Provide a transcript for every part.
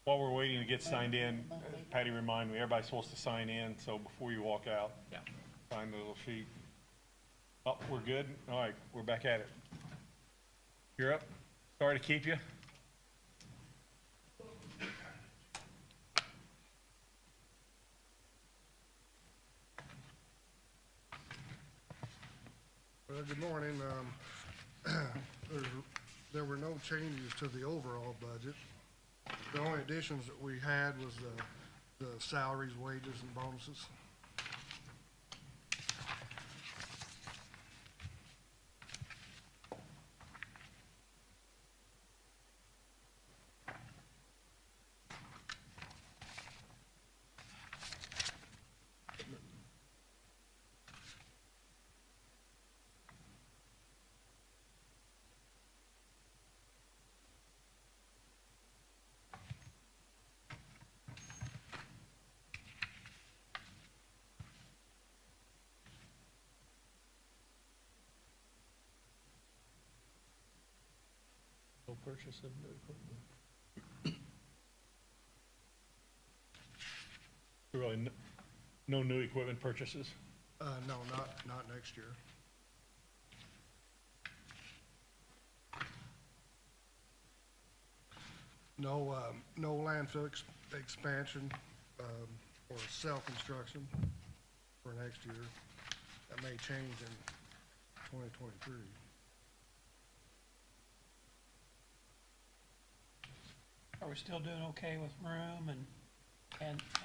While we're waiting to get signed in, Patty remind me, everybody's supposed to sign in, so before you walk out, Yeah. sign the little sheet. Oh, we're good? All right, we're back at it. You're up. Sorry to keep you. Well, good morning. There were no changes to the overall budget. The only additions that we had was the salaries, wages, and bonuses. No purchase of new equipment. Really, no new equipment purchases? No, not next year. No, no landfill expansion, or self-construction for next year. That may change in 2023. Are we still doing okay with room and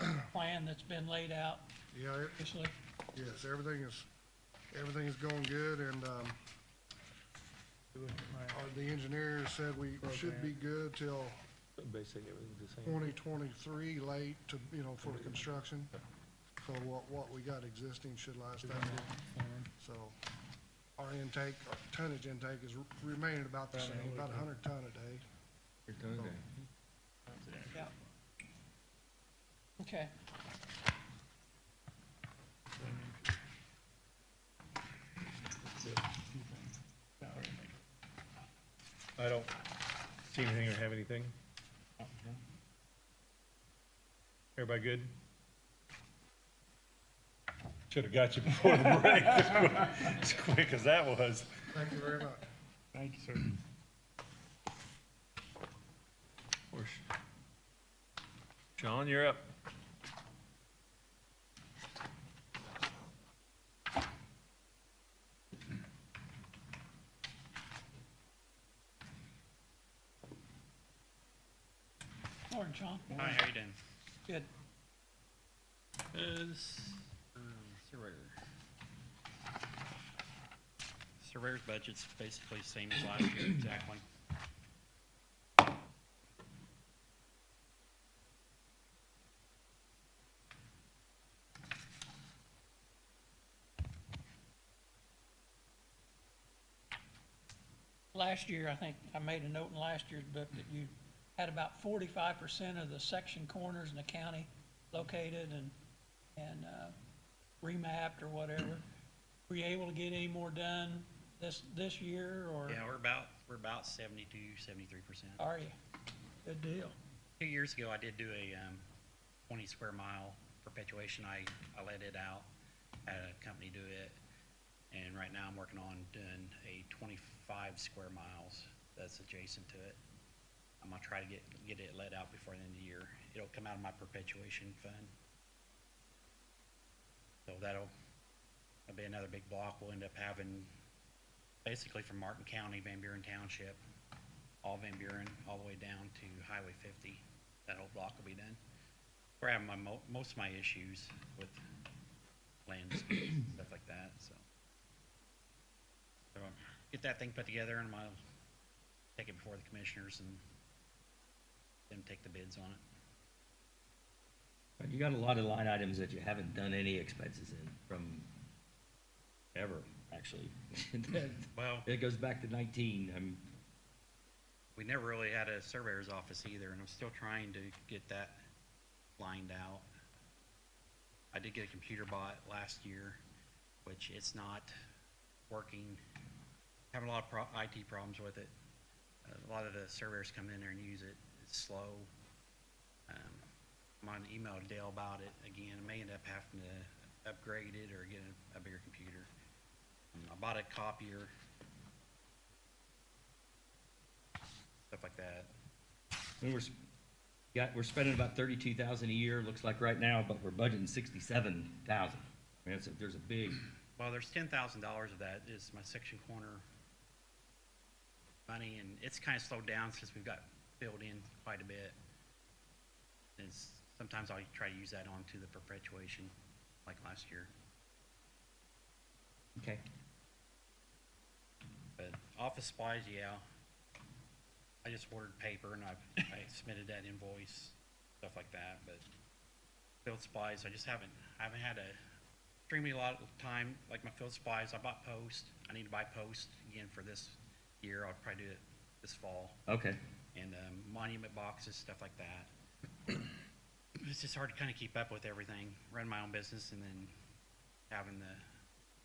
the plan that's been laid out Yeah, previously? yes, everything is going good, and, the engineer said we should be good till Basically, everything's the same. 2023 late to, for the construction. So what we got existing should last that long. So our tonnage intake is remaining about the same, about 100 ton a day. Yeah. Okay. I don't see anything or have anything. Everybody good? Should have got you before the break, as quick as that was. Thank you very much. Thank you, sir. John, you're up. Morning, Sean. Hi, how you doing? Good. Surveyor's budget's basically the same as last year, exactly. Last year, I think I made a note in last year's book that you had about 45% of the section corners in the county located and remapped or whatever. Were you able to get any more done this year, or? Yeah, we're about 72, 73%. Are you? Good deal. 2 years ago, I did do a 20 square mile perpetuation. I let it out, had a company do it, and right now I'm working on doing a 25 square miles that's adjacent to it. I'm gonna try to get it let out before the end of the year. It'll come out of my perpetuation fund. So that'll be another big block. We'll end up having basically from Martin County, Van Buren Township, all Van Buren, all the way down to Highway 50. That whole block will be done. We're having most of my issues with land disputes and stuff like that. So get that thing put together, and I'll take it before the commissioners and then take the bids on it. You got a lot of line items that you haven't done any expenses in from ever, actually. Well, It goes back to 19. we never really had a surveyor's office either, and I'm still trying to get that lined out. I did get a computer bot last year, which it's not working. Having a lot of IT problems with it. A lot of the surveyors come in there and use it. It's slow. I'm on email to Dale about it again. I may end up having to upgrade it or get a bigger computer. I bought a copier, stuff like that. We're spending about 32,000 a year, looks like right now, but we're budgeting 67,000. I mean, there's a big, Well, there's $10,000 of that is my section corner money, and it's kind of slowed down since we've got filled in quite a bit. And sometimes I'll try to use that onto the perpetuation, like last year. okay. But office supplies, yeah. I just ordered paper and I submitted that invoice, stuff like that. But field supplies, I haven't had a extremely lot of time. Like my field supplies, I bought post. I need to buy post again for this year. I'll probably do it this fall. Okay. And monument boxes, stuff like that. It's just hard to kind of keep up with everything, run my own business, and then having the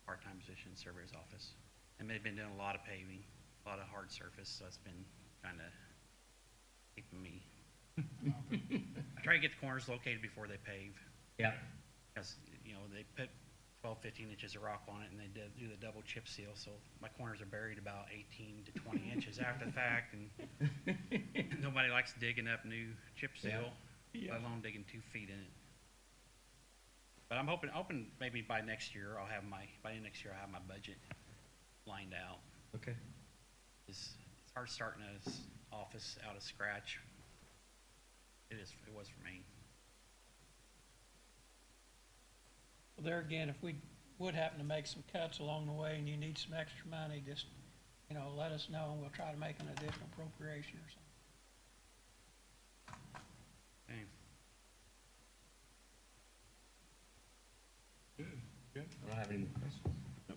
part-time position in surveyor's office. And they've been doing a lot of paving, a lot of hard surface, so it's been kind of keeping me. I try to get the corners located before they pave, Yeah. because, you know, they put 12, 15 inches of rock on it, and they do the double chip seal, so my corners are buried about 18 to 20 inches after the fact, and nobody likes digging up new chip seal, let alone digging 2 feet in it. But I'm hoping maybe by next year, by next year, I'll have my budget lined out. Okay. It's hard starting an office out of scratch. It was for me. Well, there again, if we would happen to make some cuts along the way and you need some extra money, just, you know, let us know and we'll try to make an additional appropriation or something. Okay. Good. I don't have any more questions.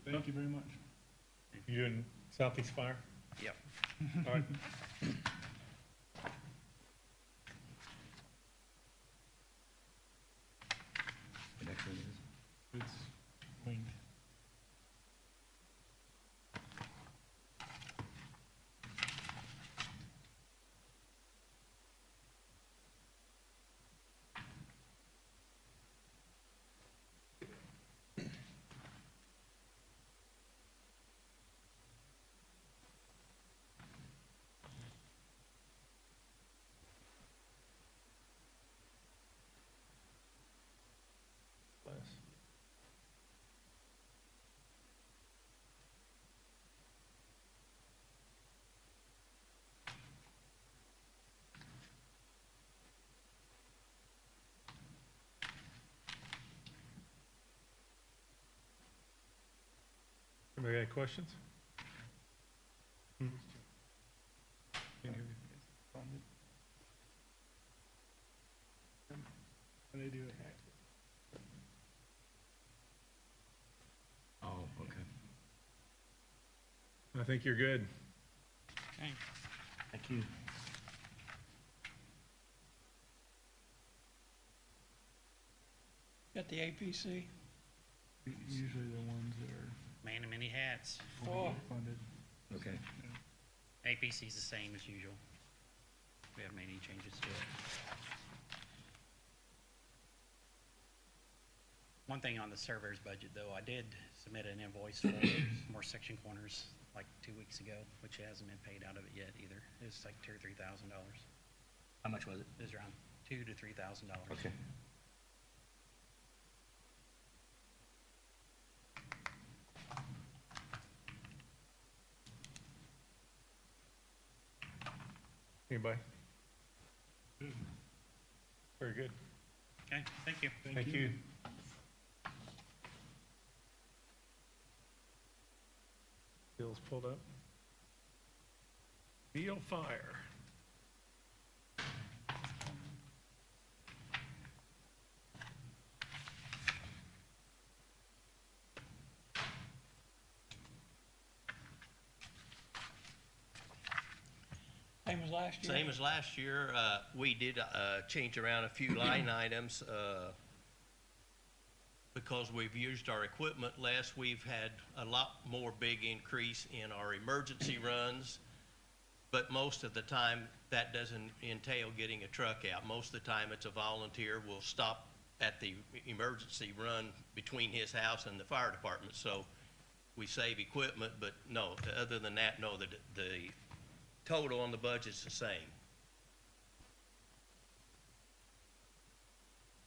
Thank you very much. You doing Southeast Fire? Yep. All right. The next one is, It's winged. Anybody got any questions? Can't hear you. And they do it. oh, okay. I think you're good. Okay. Thank you. Got the APC? Usually the ones that are Man of many hats. Oh, funded. Okay. APC's the same as usual. We haven't made any changes to it. One thing on the surveyor's budget, though, I did submit an invoice for more section corners like 2 weeks ago, which hasn't been paid out of it yet either. It's like $2,000 or $3,000. How much was it? It was around $2,000 to $3,000. Okay. Anybody? Very good. Okay, thank you. Thank you. Bill's pulled up. Beal Fire. same as last year? Same as last year, we did change around a few line items because we've used our equipment less. We've had a lot more big increase in our emergency runs But most of the time, that doesn't entail getting a truck out. Most of the time, it's a volunteer will stop at the emergency run between his house and the fire department. So we save equipment, but no, other than that, no, the total on the budget's the same.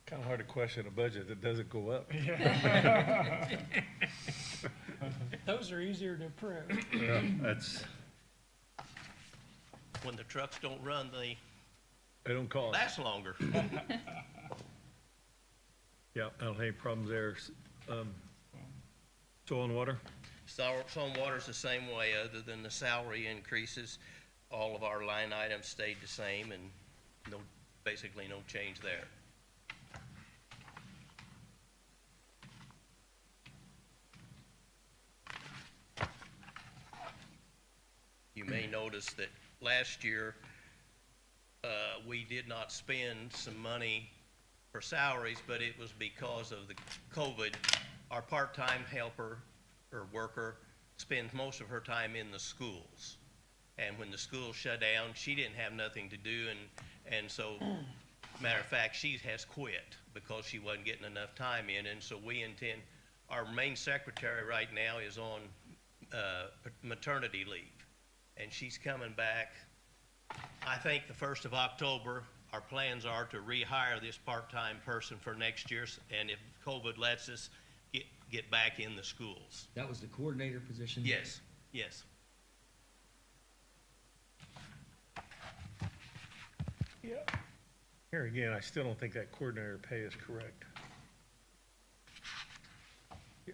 Kind of hard to question a budget that doesn't go up. Those are easier to approve. Yeah, that's, When the trucks don't run, they they don't cost. last longer. Yeah, I don't have any problems there. Soil and water? Soil and water's the same way, other than the salary increases. All of our line items stayed the same and no, basically no change there. You may notice that last year, we did not spend some money for salaries, but it was because of the COVID. Our part-time helper or worker spends most of her time in the schools. And when the schools shut down, she didn't have nothing to do, and so, matter of fact, she has quit because she wasn't getting enough time in, and so we intend, our main secretary right now is on maternity leave, and she's coming back, I think, the 1st of October. Our plans are to rehire this part-time person for next year, and if COVID lets us, get back in the schools. That was the coordinator position? Yes, yes. Yeah. Here again, I still don't think that coordinator pay is correct.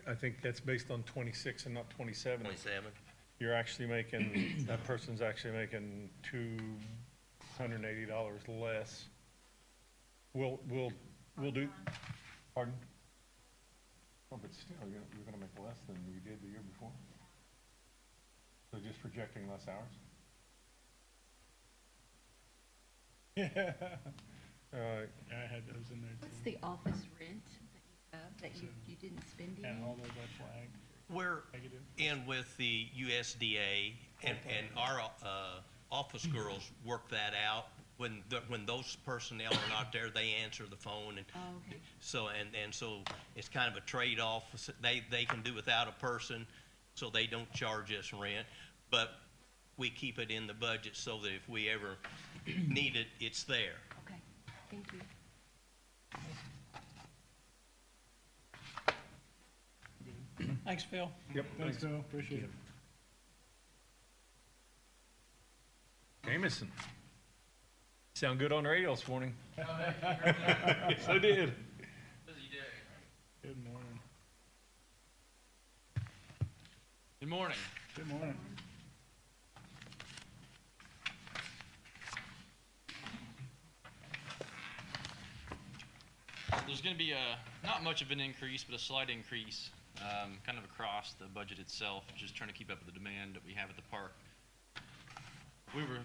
I think that's based on 26 and not 27. 27. You're actually making, that person's actually making $280 less. We'll do, pardon? Oh, but still, you're gonna make less than you did the year before. So just projecting less hours? Yeah. All right. Yeah, I had those in there too. What's the office rent that you have that you didn't spend And any? all those I flagged. We're Negative. in with the USDA, and our office girls work that out. When those personnel are not there, they answer the phone, and Oh, okay. so so it's kind of a trade-off. They can do without a person, so they don't charge us rent, but we keep it in the budget so that if we ever need it, it's there. Okay, thank you. Thanks, Phil. Yep. Thanks, Phil, appreciate it. Jamison. Sound good on the radio this morning. Yes, I did. Good morning. Good morning. Good morning. There's going to be not much of an increase, but a slight increase, kind of across the budget itself, just trying to keep up with the demand that we have at the park. We were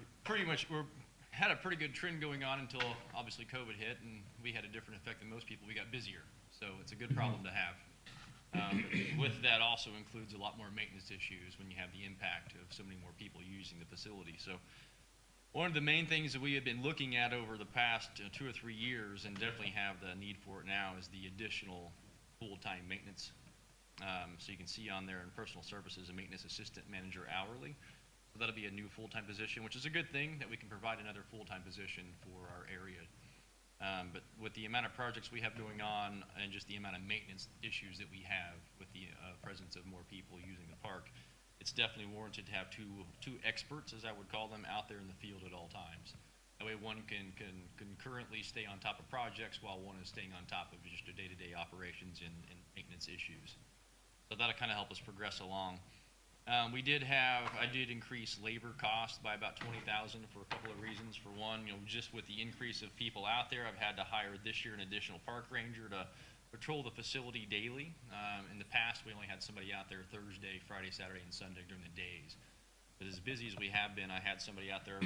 had a pretty good trend going on until obviously COVID hit, and we had a different effect than most people. We got busier, so it's a good problem to have. With that also includes a lot more maintenance issues when you have the impact of so many more people using the facility. So one of the main things that we have been looking at over the past 2 or 3 years, and definitely have the need for it now, is the additional full-time maintenance. So you can see on there in personal services, a maintenance assistant manager hourly. So that'll be a new full-time position, which is a good thing that we can provide another full-time position for our area. But with the amount of projects we have going on and just the amount of maintenance issues that we have with the presence of more people using the park, it's definitely warranted to have two experts, as I would call them, out there in the field at all times. That way one can concurrently stay on top of projects while one is staying on top of just the day-to-day operations and maintenance issues. So that'll kind of help us progress along. I did increase labor costs by about $20,000 for a couple of reasons. For one, just with the increase of people out there, I've had to hire this year an additional park ranger to patrol the facility daily. In the past, we only had somebody out there Thursday, Friday, Saturday, and Sunday during the days. But as busy as we have been, I had somebody out there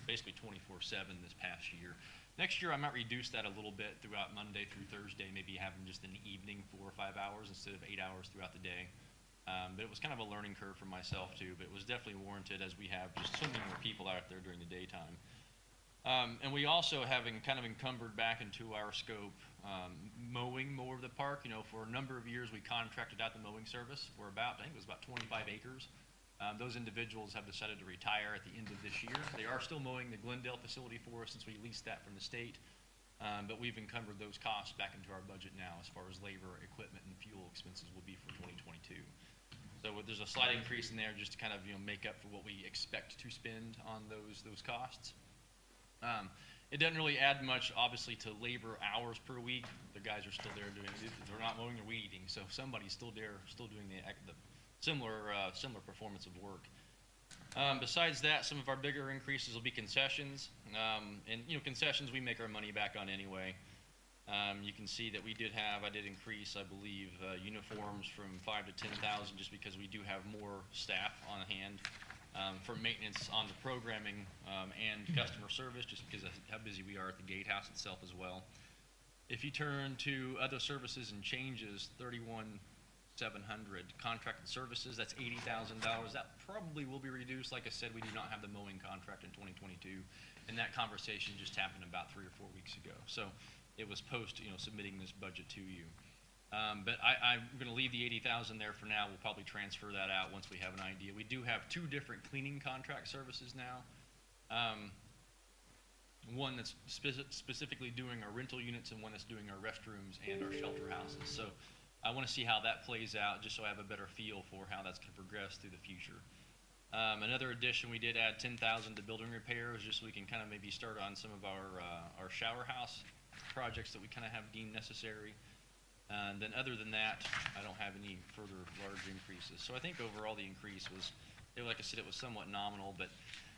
basically 24/7 this past year. Next year, I might reduce that a little bit throughout Monday through Thursday, maybe having just in the evening 4 or 5 hours instead of 8 hours throughout the day. But it was kind of a learning curve for myself too, but it was definitely warranted as we have just so many more people out And we also have kind of encumbered back into our scope, mowing more of the park. You know, for a number of years, we contracted out the mowing service for about, I think it was about 25 acres. Those individuals have decided to retire at the end of this year. They are still mowing the Glendale facility for us since we leased that from the state. But we've encumbered those costs back into our budget now as far as labor, equipment, and fuel expenses will be for 2022. So there's a slight increase in there just to kind of, you know, make up for what we expect to spend on those costs. It doesn't really add much, obviously, to labor hours per week. The guys are still there doing it. They're not mowing or weed eating, so somebody's still there, still doing the similar performance of work. Besides that, some of our bigger increases will be concessions. And, you know, concessions we make our money back on anyway. You can see that I did increase, I believe, uniforms from 5 to 10,000 just because we do have more staff on hand for maintenance on the programming and customer service, just because of how busy we are at the gatehouse itself as well. If you turn to other services and changes, 31,700 contracted services, that's $80,000. That probably will be reduced. Like I said, we do not have the mowing contract in 2022, and that conversation just happened about 3 or 4 weeks ago. So it was post, you know, submitting this budget to you. But I'm going to leave the 80,000 there for now. We'll probably transfer that out once we have an idea. We do have 2 different cleaning contract services now. One that's specifically doing our rental units, and one that's doing our restrooms and our shelter houses. So I want to see how that plays out, just so I have a better feel for how that's going to progress through the future. Another addition, we did add 10,000 to building repairs, just so we can kind of maybe start on some of our shower house projects that we kind of have deemed necessary. And then other than that, I don't have any further large increases. So I think overall the increase was, like I said, it was somewhat nominal. But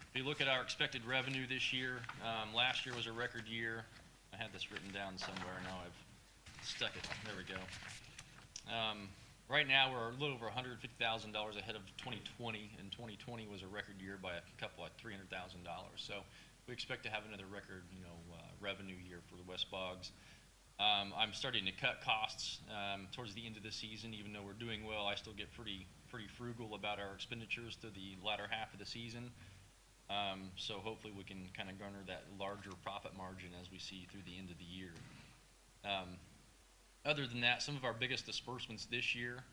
if you look at our expected revenue this year, last year was a record year. I had this written down somewhere. Now I've stuck it. There we go. Right now we're a little over $150,000 ahead of 2020, and 2020 was a record year by a couple, like $300,000. So we expect to have another record, you know, revenue year for the West Bogs. I'm starting to cut costs towards the end of the season. Even though we're doing well, I still get pretty frugal about our expenditures through the latter half of the season. So hopefully we can kind of garner that larger profit margin as we see through the end of the year. Other than that, some of our biggest disbursements this year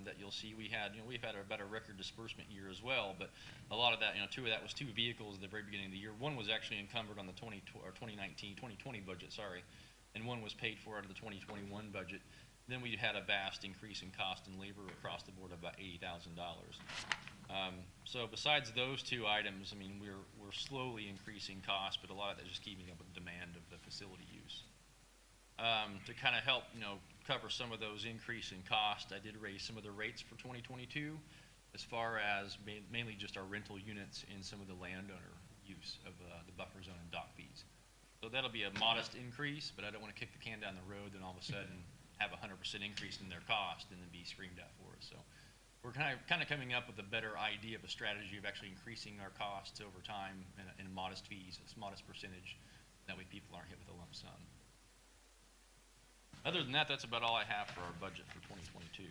that you'll see, we've had about a record disbursement year as well, but a lot of that, 2 of that was 2 vehicles at the very beginning of the year. One was actually encumbered on the 2020 budget, sorry, and one was paid for out of the 2021 budget. Then we had a vast increase in cost and labor across the board of about $80,000. So besides those 2 items, I mean, we're slowly increasing costs, but a lot of that is just keeping up with the demand of the facility use. To kind of help, cover some of those increase in cost, I did raise some of the rates for 2022 as far as mainly just our rental units and some of the landowner use of the buffer zone and dock fees. So that'll be a modest increase, but I don't want to kick the can down the road and all of a sudden have a 100% increase in their cost and then be screamed at for it. So we're kind of coming up with a better idea of a strategy of actually increasing our costs over time in modest fees, a modest percentage. That way people aren't hit with a lump sum. Other than that, that's about all I have for our budget for 2022.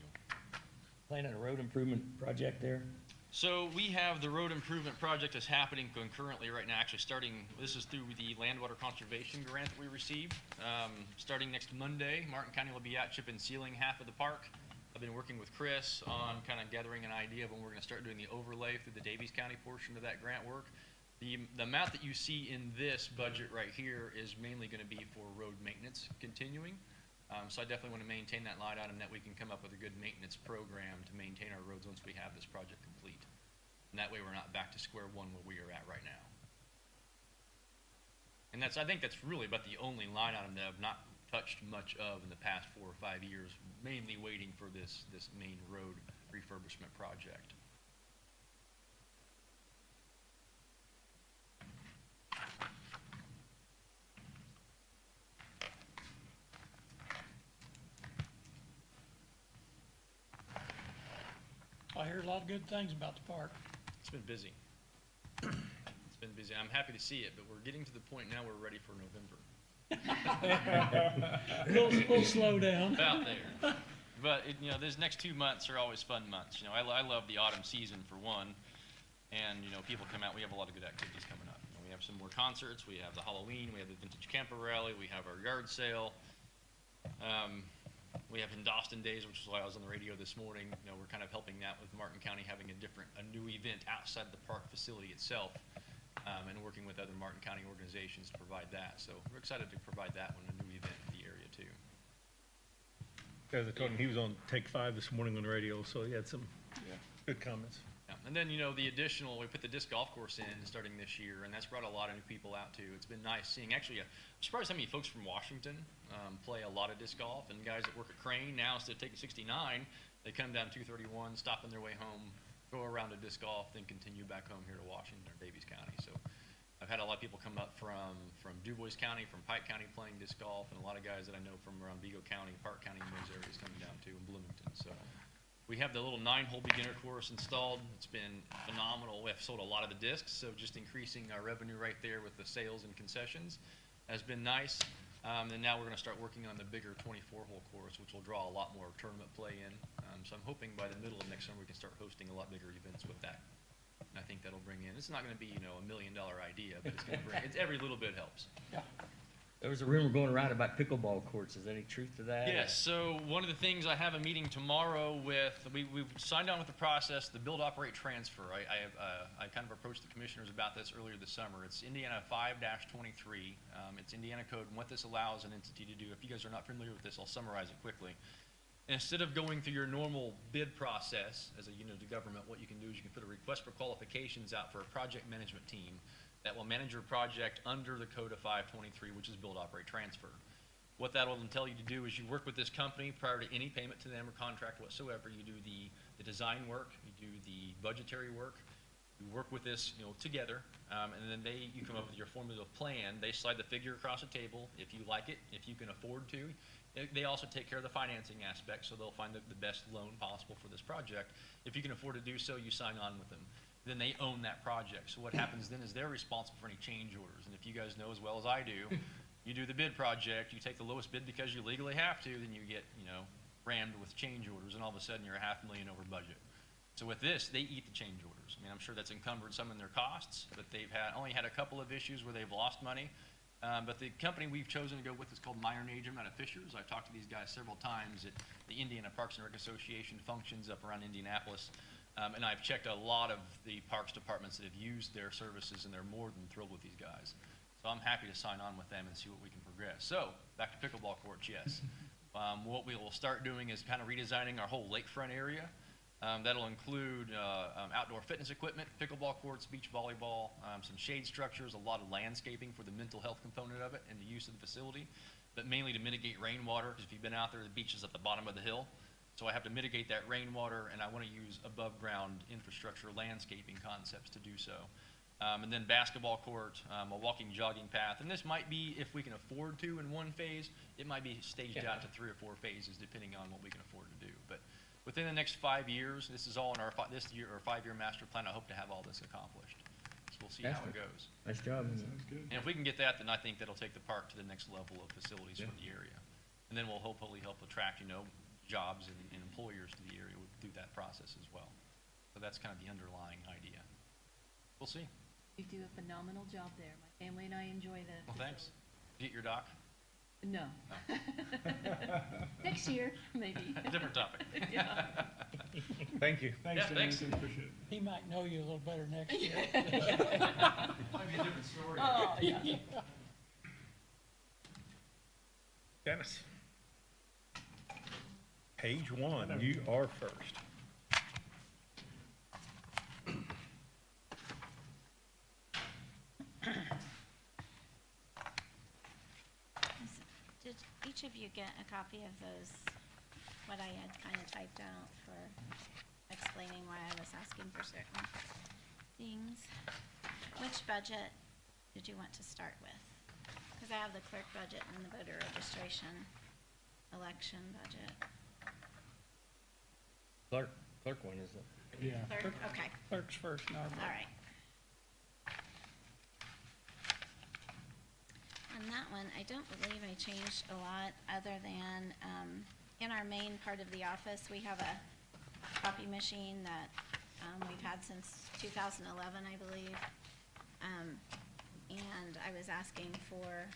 Planning a road improvement project there? So we have the road improvement project that's happening concurrently right now, actually starting, this is through the land water conservation grant that we received. Starting next Monday, Martin County will be out chip and sealing half of the park. I've been working with Chris on kind of gathering an idea of when we're going to start doing the overlay through the Daviess County portion of that grant work. The amount that you see in this budget right here is mainly going to be for road maintenance continuing. So I definitely want to maintain that line item that we can come up with a good maintenance program to maintain our roads once we have this project complete. And that way we're not back to square one where we are at right now. And I think that's really about the only line item that I've not touched much of in the past 4 or 5 years, mainly waiting for this main road refurbishment project. I hear a lot of good things about the park. It's been busy. It's been busy. I'm happy to see it, but we're getting to the point now we're ready for November. We'll slow down. About there. But, these next 2 months are always fun months. I love the autumn season for one. And, people come out. We have a lot of good activities coming up. We have have some more concerts, we have the Halloween, we have the Vintage Camper Rally, we have our yard sale. We have Indoston Days, which is why I was on the radio this morning. You know, we're kind of helping that with Martin County having a new event outside the park facility itself, and working with other Martin County organizations to provide that. So we're excited to provide that one, a new event for the area too. As I told him, he was on Take 5 this morning on the radio, so he had some good comments. Yeah. And then, you know, we put the disc golf course in starting this year, and that's brought a lot of new people out too. It's been nice seeing, actually, I'm surprised how many folks from Washington play a lot of disc golf, and guys that work at Crane now, instead of taking 69, they come down 231, stop on their way home, go around to disc golf, then continue back home here to Washington or Daviess County. So I've had a lot of people come up from DuBois County, from Pike County playing disc golf, and a lot of guys that I know from around Vigo County, Park County, and those areas coming down too, in Bloomington. So we have the little 9-hole beginner course installed. It's been phenomenal. We have sold a lot of the discs, so just increasing our revenue right there with the sales and concessions has been nice. And now we're going to start working on the bigger 24-hole course, which will draw a lot more tournament play in. So I'm hoping by the middle of next summer we can start hosting a lot bigger events with that. And I think that'll bring in, it's not going to be, you know, $1 million idea, but it's going to bring, every little bit helps. Yeah. There was a rumor going around about pickleball courts. Is there any truth to that? Yes, so one of the things, I have a meeting tomorrow with, we've signed on with the process, the build, operate, transfer. I kind of approached the commissioners about this earlier this summer. It's Indiana 5-23. It's Indiana code, and what this allows an entity to do, if you guys are not familiar with this, I'll summarize it quickly. Instead of going through your normal bid process as a unit of government, what you can do is you can put a request for qualifications out for a project management team that will manage your project under the code of 523, which is build, operate, transfer. What that will entail you to do is you work with this company prior to any payment to them or contract whatsoever. You do the design work, you do the budgetary work, you work with this, you know, together, and then you come up with your formula plan. They slide the figure across the table if you like it, if you can afford to. They also take care of the financing aspect, so they'll find the best loan possible for this project. If you can afford to do so, you sign on with them. Then they own that project. So what happens then is they're responsible for any change orders. And if you guys know as well as I do, you do the bid project, you take the lowest bid because you legally have to, then you get, you know, rammed with change orders, and all of a sudden you're $500,000 over budget. So with this, they eat the change orders. I mean, I'm sure that's encumbered some in their costs, but they've only had a couple of issues where they've lost money. But the company we've chosen to go with is called Meyer Najum out of Fishers. I've talked to these guys several times at the Indiana Parks and Rec Association functions up around Indianapolis. And I've checked a lot of the parks departments that have used their services, and they're more than thrilled with these guys. So I'm happy to sign on with them and see what we can progress. So back to pickleball courts, yes. What we will start doing is kind of redesigning our whole lakefront area. That'll include outdoor fitness equipment, pickleball courts, beach volleyball, some shade structures, a lot of landscaping for the mental health component of it and the use of the facility, but mainly to mitigate rainwater, because if you've been out there, the beach is at the bottom of the hill. So I have to mitigate that rainwater, and I want to use above-ground infrastructure landscaping concepts to do so. And then basketball court, a walking, jogging path. And this might be, if we can afford to in one phase, it might be staged out to 3 or 4 phases, depending on what we can afford to do. But within the next 5 years, this is all in our this year or 5-year master plan. I hope to have all this accomplished. So we'll see how it goes. Nice job. Sounds good. And if we can get that, then I think that'll take the park to the next level of facilities for the area. And then we'll hopefully help attract, you know, jobs and employers to the area through that process as well. So that's kind of the underlying idea. We'll see. You do a phenomenal job there. My family and I enjoy that. Well, thanks. Did you get your doc? No. Next year, maybe. Different topic. Yeah. Thank you. Thanks, Yeah, thanks. Dennis, appreciate it. He might know you a little better next year. Might be a different story. Oh, yeah. Dennis. Page 1, you are first. Did each of you get a copy of those, what I had kind of typed out for explaining why I was asking for certain things? Which budget did you want to start with? Because I have the clerk budget and the voter registration election budget. Clerk one, is it? Yeah. Clerk, okay, Clerk's first, all normally. right. On that one, I don't believe I changed a lot, other than, in our main part of the office, we have a copy machine that, we've had since 2011, I believe. And I was asking for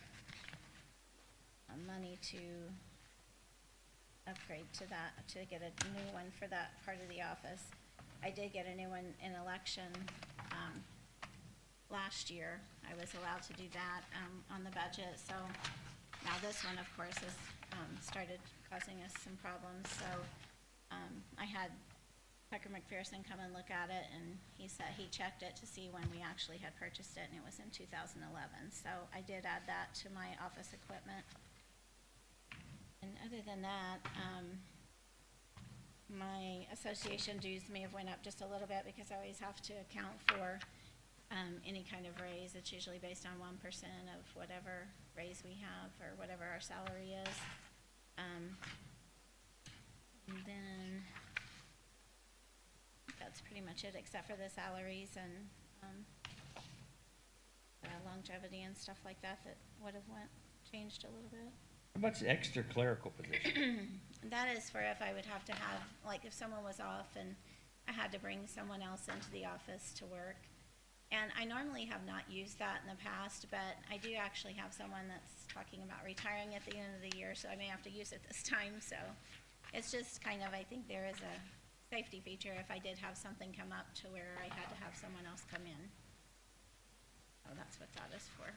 money to upgrade to that, to get a new one for that part of the office. I did get a new one in election, last year. I was allowed to do that, on the budget, so now this one, of course, has, started causing us some problems, so, I had Tucker McPherson come and look at it, and he said, he checked it to see when we actually had purchased it, and it was in 2011, so I did add that to my office equipment. And other than that, my association dues may have went up just a little bit because I always have to account for any kind of raise. It's usually based on 1% of whatever raise we have or whatever our salary is. And then that's pretty much it, except for the salaries and longevity and stuff like that that would have changed a little bit. How much extra clerical position? That is for if I would have to have, like, if someone was off and I had to bring someone else into the office to work. And I normally have not used that in the past, but I do actually have someone that's talking about retiring at the end of the year, so I may have to use it this time, so it's just kind of, I think there is a safety feature if I did have something come up to where I had to have someone else come in. So that's what that is for.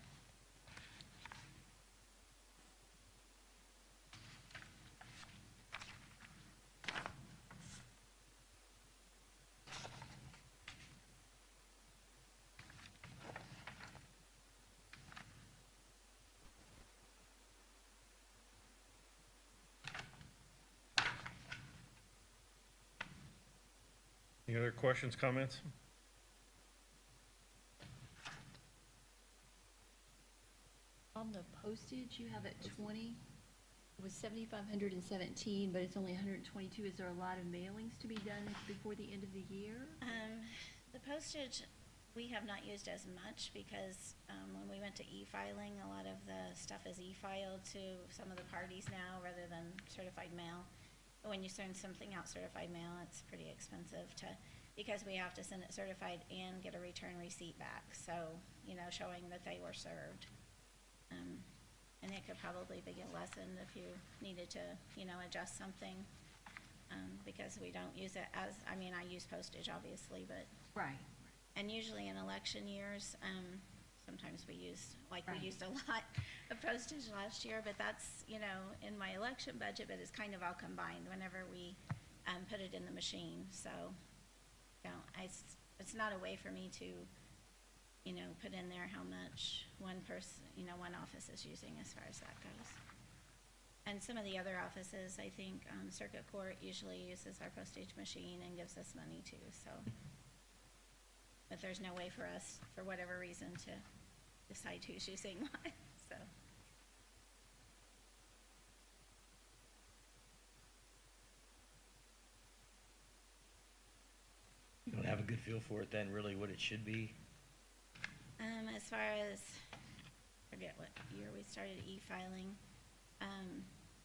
Any other questions, comments? On the postage, you have it 20, it was 7,517, but it's only 122. Is there a lot of mailings to be done before the end of the year? The postage, we have not used as much because when we went to e-filing, a lot of the stuff is e-filed to some of the parties now rather than certified mail. But when you send something out certified mail, it's pretty expensive because we have to send it certified and get a return receipt back. So, showing that they were served. And it could probably be lessened if you needed to, adjust something, because we don't use it as, I use postage obviously, but. Right. And usually in election years, sometimes we use, we used a lot of postage last year, but that's, in my election budget, but it's kind of all combined whenever we, put it in the machine, so, it's not a way for me to, put in there how much one person, one office is using as far as that goes. And some of the other offices, I think, Circuit Court usually uses our postage machine and gives us money too, so. But there's no way for us, for whatever reason, to decide who's using what, so. You don't have a good feel for it then, really, what it should be? As far as, I forget what year we started e-filing,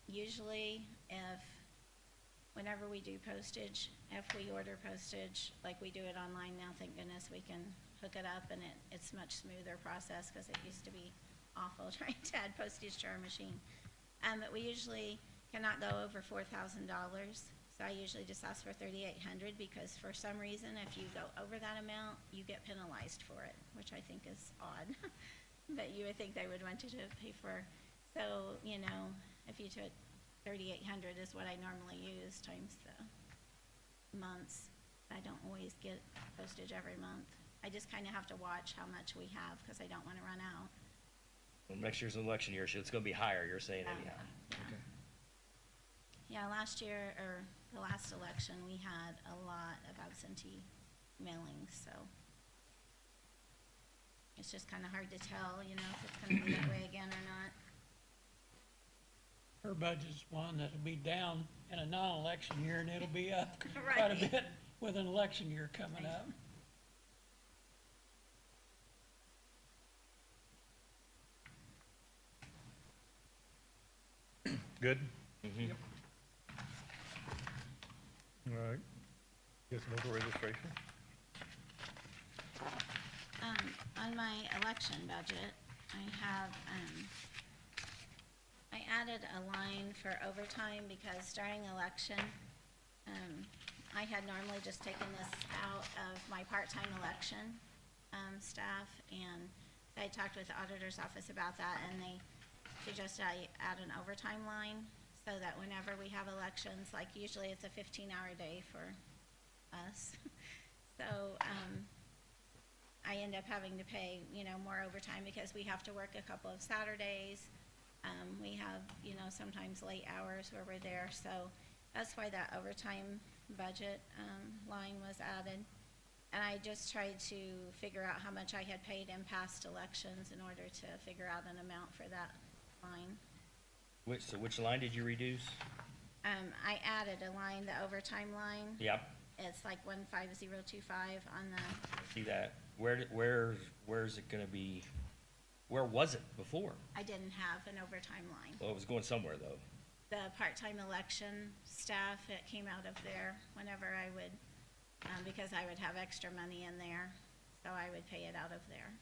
usually whenever we do postage, if we order postage, like we do it online now, thank goodness we can hook it up and it's much smoother process because it used to be awful trying to add postage to our machine. But we usually cannot go over $4,000. So I usually just ask for 3,800 because for some reason, if you go over that amount, you get penalized for it, which I think is odd. But you would think they would want you to pay for. So, if you took 3,800 is what I normally use times the months. I don't always get postage every month. I just kind of have to watch how much we have because I don't want to run out. Well, next year's an election year, so it's gonna be higher, you're saying anyhow. Yeah. Okay. Yeah, last year, or the last election, we had a lot of absentee mailings, so it's just kind of hard to tell, if it's going to be that way again or not. Her budget's one that'll be down in a non-election year, and it'll be up quite a Right. bit with an election year coming up. Good? Mhm. Yep. All right. Guess voter registration? On my election budget, I have, I added a line for overtime because during election, I had normally just taken this out of my part-time election, staff, and I talked with the auditor's office about that, and they suggested I add an overtime line so that whenever we have elections, like usually it's a 15-hour day for us. So, I end up having to pay, more overtime because we have to work a couple of Saturdays. We have, sometimes late hours where we're there, so that's why that overtime budget, line was added. And I just tried to figure out how much I had paid in past elections in order to figure out an amount for that line. Which line did you reduce? I added a line, the overtime line. Yep, It's like 15025 on the, see that. Where's it gonna be? Where was it before? I didn't have an overtime line. Well, it was going somewhere though. The part-time election staff, it came out of there whenever I would, because I would have extra money in there, so I would pay it out of there.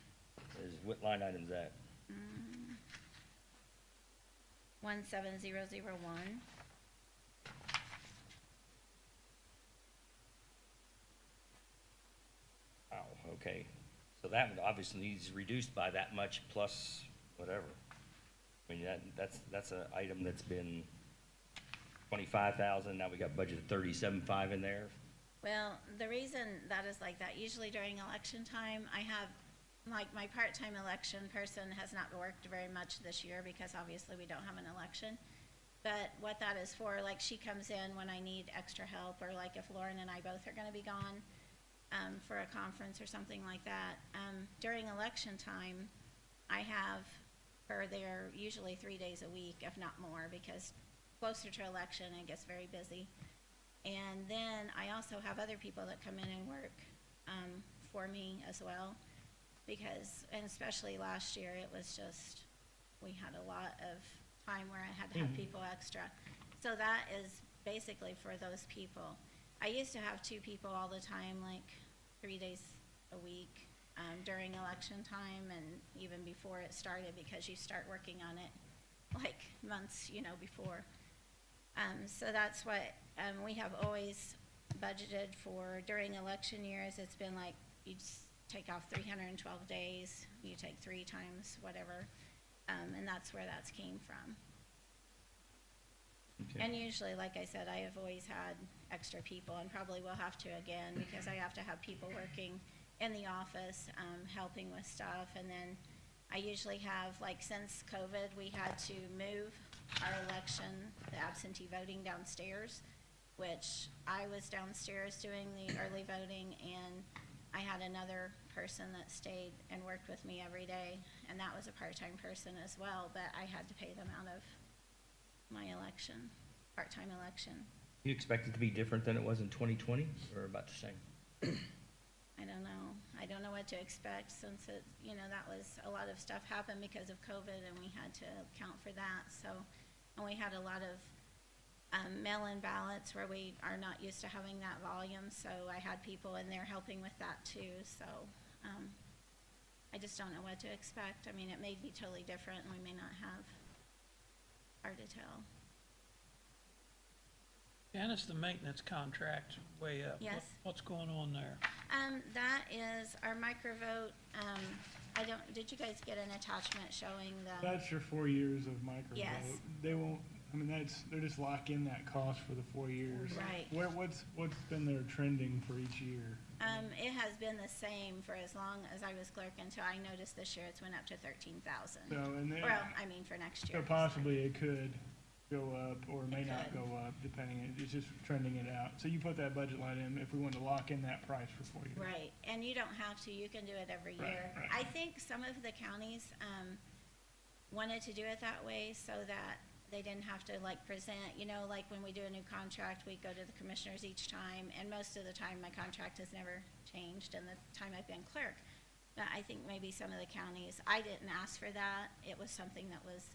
What line item's that? 17001. Oh, okay. So that one obviously needs reduced by that much plus whatever. I mean, that's an item that's been 25,000, now we got budgeted 37.5 in there. Well, the reason that is like that, usually during election time, I have, like, my part-time election person has not worked very much this year because obviously we don't have an election. But what that is for, like, she comes in when I need extra help, or like if Lauren and I both are gonna be gone, for a conference or something like that. During election time, I have her there usually 3 days a week, if not more, because closer to election, it gets very busy. And then I also have other people that come in and work for me as well, because, and especially last year, it was just, we had a lot of time where I had to have people extra. So that is basically for those people. I used to have 2 people all the time, like 3 days a week during election time and even before it started, because you start working on it like months, before. So that's what we have always budgeted for during election years. It's been like you just take off 312 days, you take 3 times whatever, and that's where that's came from. Okay. And usually, like I said, I have always had extra people, and probably will have to again, because I have to have people working in the office, helping with stuff. And then I usually have, like, since COVID, we had to move our election, the absentee voting, downstairs, which I was downstairs doing the early voting, and I had another person that stayed and worked with me every day, and that was a part-time person as well, but I had to pay them out of my election, part-time election. You expect it to be different than it was in 2020, or about the same? I don't know. I don't know what to expect, since it, that was, a lot of stuff happened because of COVID, and we had to account for that. So, and we had a lot of mail-in ballots where we are not used to having that volume, so I had people in there helping with that too. So I just don't know what to expect. I mean, it may be totally different, and we may not have. Hard to tell. Janice, the maintenance contract way up. Yes. What's going on there? That is our microvote. Did you guys get an attachment showing the? That's your 4 years of microvote. Yes. They won't, they're just locking that cost for the 4 years. Right. What's been their trending for each year? It has been the same for as long as I was clerk, until I noticed this year it's went up to 13,000. So, and then, Well, I mean for next year. so possibly it could go up or may It not could. go up, depending, it's just trending it out. So you put that budget line in if we wanted to lock in that price for 4 years. Right, and you don't have to, you can do it every Right, year. right. I think some of the counties, wanted to do it that way so that they didn't have to like present, like when we do a new contract, we go to the commissioners each time, and most of the time my contract has never changed in the time I've been clerk. But I think maybe some of the counties, I didn't ask for that, it was something that was,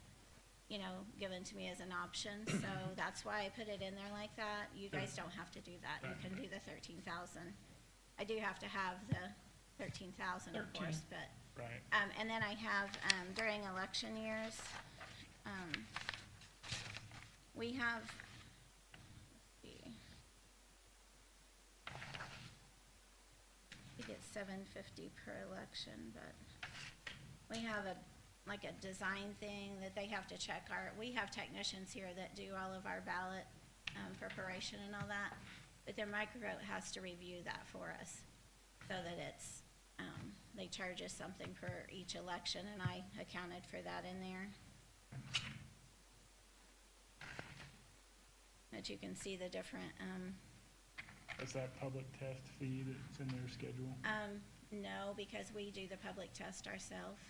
given to me as an option, so that's why I put it in there like that. You guys don't have to do that, you can do the 13,000. I do have to have the 13,000, of 13. course, but Right. And then I have, during election years, we have, let's see, we get $750 per election, but we have like a design thing that they have to check we have technicians here that do all of our ballot, preparation and all that, but their microvote has to review that for us, so that it's, they charge us something per each election, and I accounted for that in there. But you can see the different, Is that public test fee that's in their schedule? no, because we do the public test ourselves.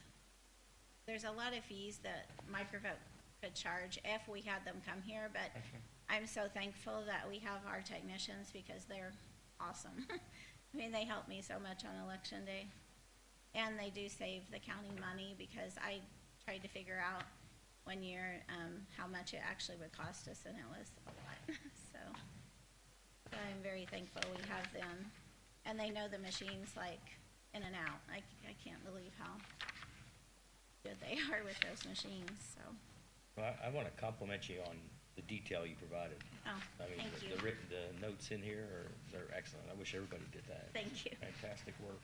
There's a lot of fees that microvote could charge if we had them come here, but Gotcha. I'm so thankful that we have our technicians because they're awesome. I mean, they help me so much on election day. And they do save the county money because I tried to figure out one year, how much it actually would cost us, and it was a lot. So I'm very thankful we have them. And they know the machines like in and out. I can't believe how good they are with those machines, so. Well, I want to compliment you on the detail you provided. Oh, I mean, thank you. the notes in here they're excellent. I wish everybody did that. Thank you. Fantastic work.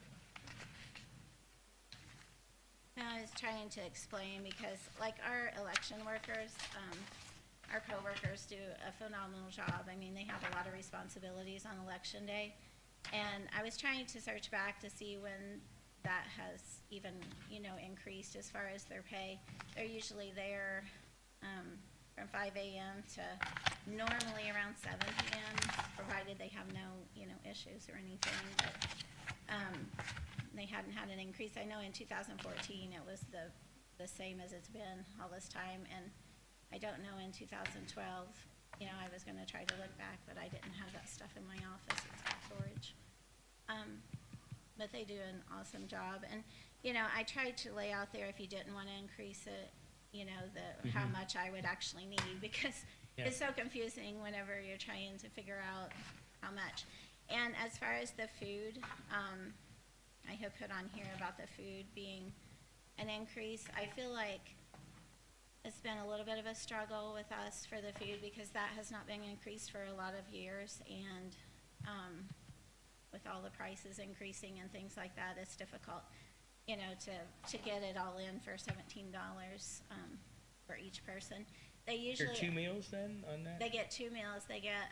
I was trying to explain because like our election workers, our coworkers do a phenomenal job. I mean, they have a lot of responsibilities on election day. And I was trying to search back to see when that has even, increased as far as their pay. They're usually there, from 5 a.m. to normally around 7 p.m., provided they have no, issues or anything. But, they hadn't had an increase. I know in 2014 it was the same as it's been all this time, and I don't know in 2012, I was gonna try to look back, but I didn't have that stuff in my office, it's got storage. But they do an awesome job, and, I tried to lay out there if you didn't wanna increase it, how much I would actually need, because Yeah. it's so confusing whenever you're trying to figure out how much. And as far as the food, I have put on here about the food being an increase. I feel like it's been a little bit of a struggle with us for the food because that has not been increased for a lot of years, and with all the prices increasing and things like that, it's difficult, to get it all in for $17 for each person. They usually Your 2 meals then on that? They get 2 meals. They get,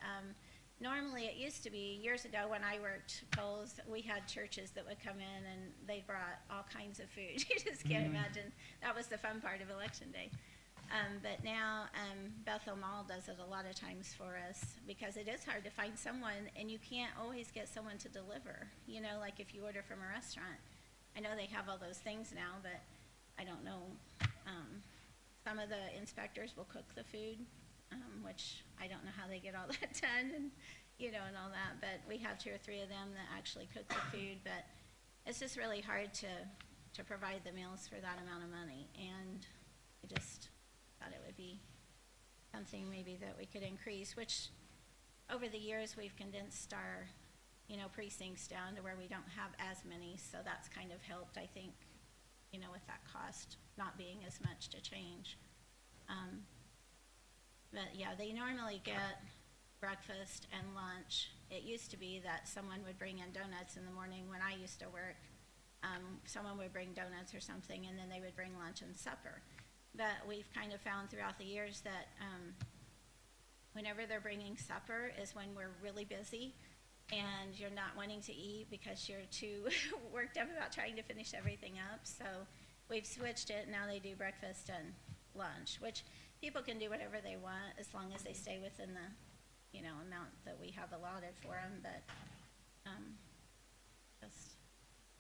normally it used to be, years ago when I worked polls, we had churches that would come in and they brought all kinds of food. You just can't imagine. That was the fun part of election day. But now, Bethel Mall does it a lot of times for us because it is hard to find someone, and you can't always get someone to deliver, like if you order from a restaurant. I know they have all those things now, but I don't know. Some of the inspectors will cook the food, which I don't know how they get all that done, and and all that. But we have 2 or 3 of them that actually cook the food. But it's just really hard to provide the meals for that amount of money, and I just thought it would be something maybe that we could increase. Which over the years we've condensed our precincts down to where we don't have as many, so that's kind of helped, I think, with that cost not being as much to change. But yeah, they normally get breakfast and lunch. It used to be that someone would bring in donuts in the morning when I used to work. Someone would bring donuts or something, and then they would bring lunch and supper. But we've kind of found throughout the years that whenever they're bringing supper is when we're really busy and you're not wanting to eat because you're too worked up about trying to finish everything up. So we've switched it. Now they do breakfast and lunch, which people can do whatever they want as long as they stay within the, amount that we have allotted for them. But just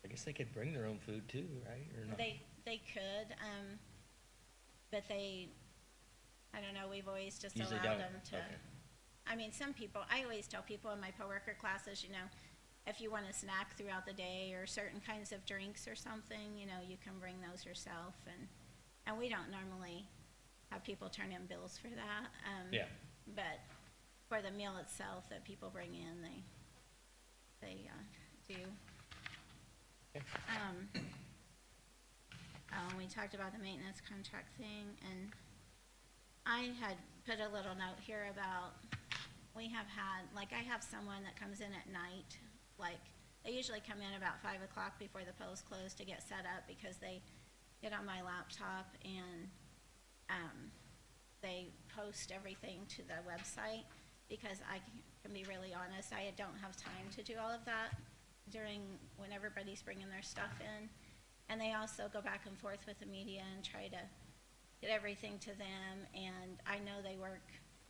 I guess they could bring their own food too, right? Or not? they could, but I don't know. We've always just Usually allowed don't. them to. Okay. I mean, some people, I always tell people in my coworker classes, if you want a snack throughout the day or certain kinds of drinks or something, you can bring those yourself. And we don't normally have people turn in bills for that. Yeah. But for the meal itself that people bring in, they do. Okay. we talked about the maintenance contract thing, and I had put a little note here about, we have had, like, I have someone that comes in at night, like, they usually come in about 5 o'clock before the polls close to get set up, because they get on my laptop and, they post everything to the website, because I can be really honest, I don't have time to do all of that when everybody's bringing their stuff in. And they also go back and forth with the media and try to get everything to them, and I know they work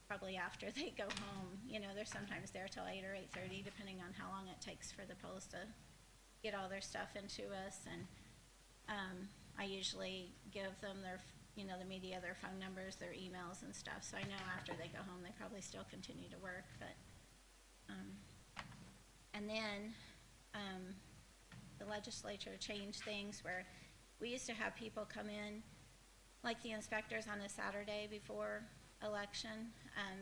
probably after they go home. You know, they're sometimes there till 8 or 8:30, depending on how long it takes for the polls to get all their stuff into us. And I usually give them the media, their phone numbers, their emails and stuff, so I know after they go home, they probably still continue to work. But and then the legislature changed things where we used to have people come in, like the inspectors on a Saturday before election.